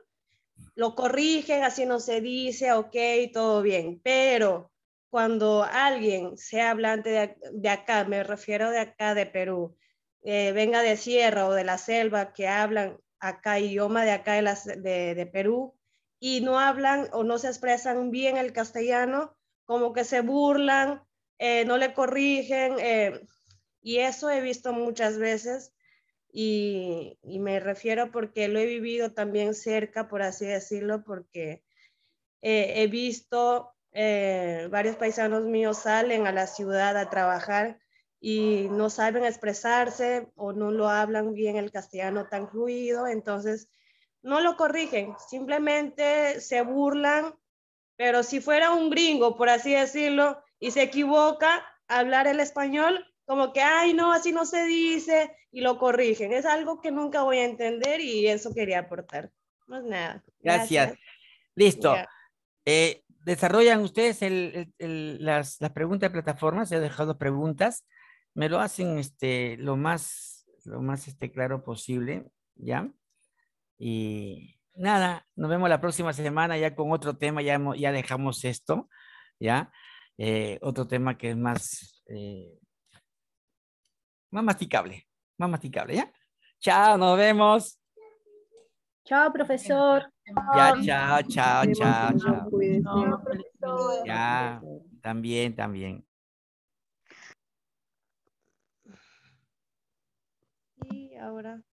lo corrigen, así no se dice, ok, todo bien, pero cuando alguien sea hablante de acá, me refiero de acá, de Perú, venga de sierra o de la selva, que hablan acá idioma de acá de Perú, y no hablan o no se expresan bien el castellano, como que se burlan, no le corrigen, y eso he visto muchas veces, y me refiero porque lo he vivido también cerca, por así decirlo, porque he visto varios paisanos míos salen a la ciudad a trabajar y no saben expresarse o no lo hablan bien el castellano tan fluido, entonces no lo corrigen, simplemente se burlan, Pero si fuera un gringo, por así decirlo, y se equivoca a hablar el español, como que, ay, no, así no se dice, y lo corrigen. Es algo que nunca voy a entender y eso quería aportar. Más nada. Gracias. Listo. Ya. ¿Desarrollan ustedes las preguntas de plataforma? Se han dejado preguntas. Me lo hacen lo más claro posible, ¿ya? Y nada, nos vemos la próxima semana ya con otro tema, ya dejamos esto, ¿ya? Otro tema que es más masticable, ¿ya? Chao, nos vemos. Chao, profesor. Ya, chao, chao, chao, chao. Cuídense. Ya, también.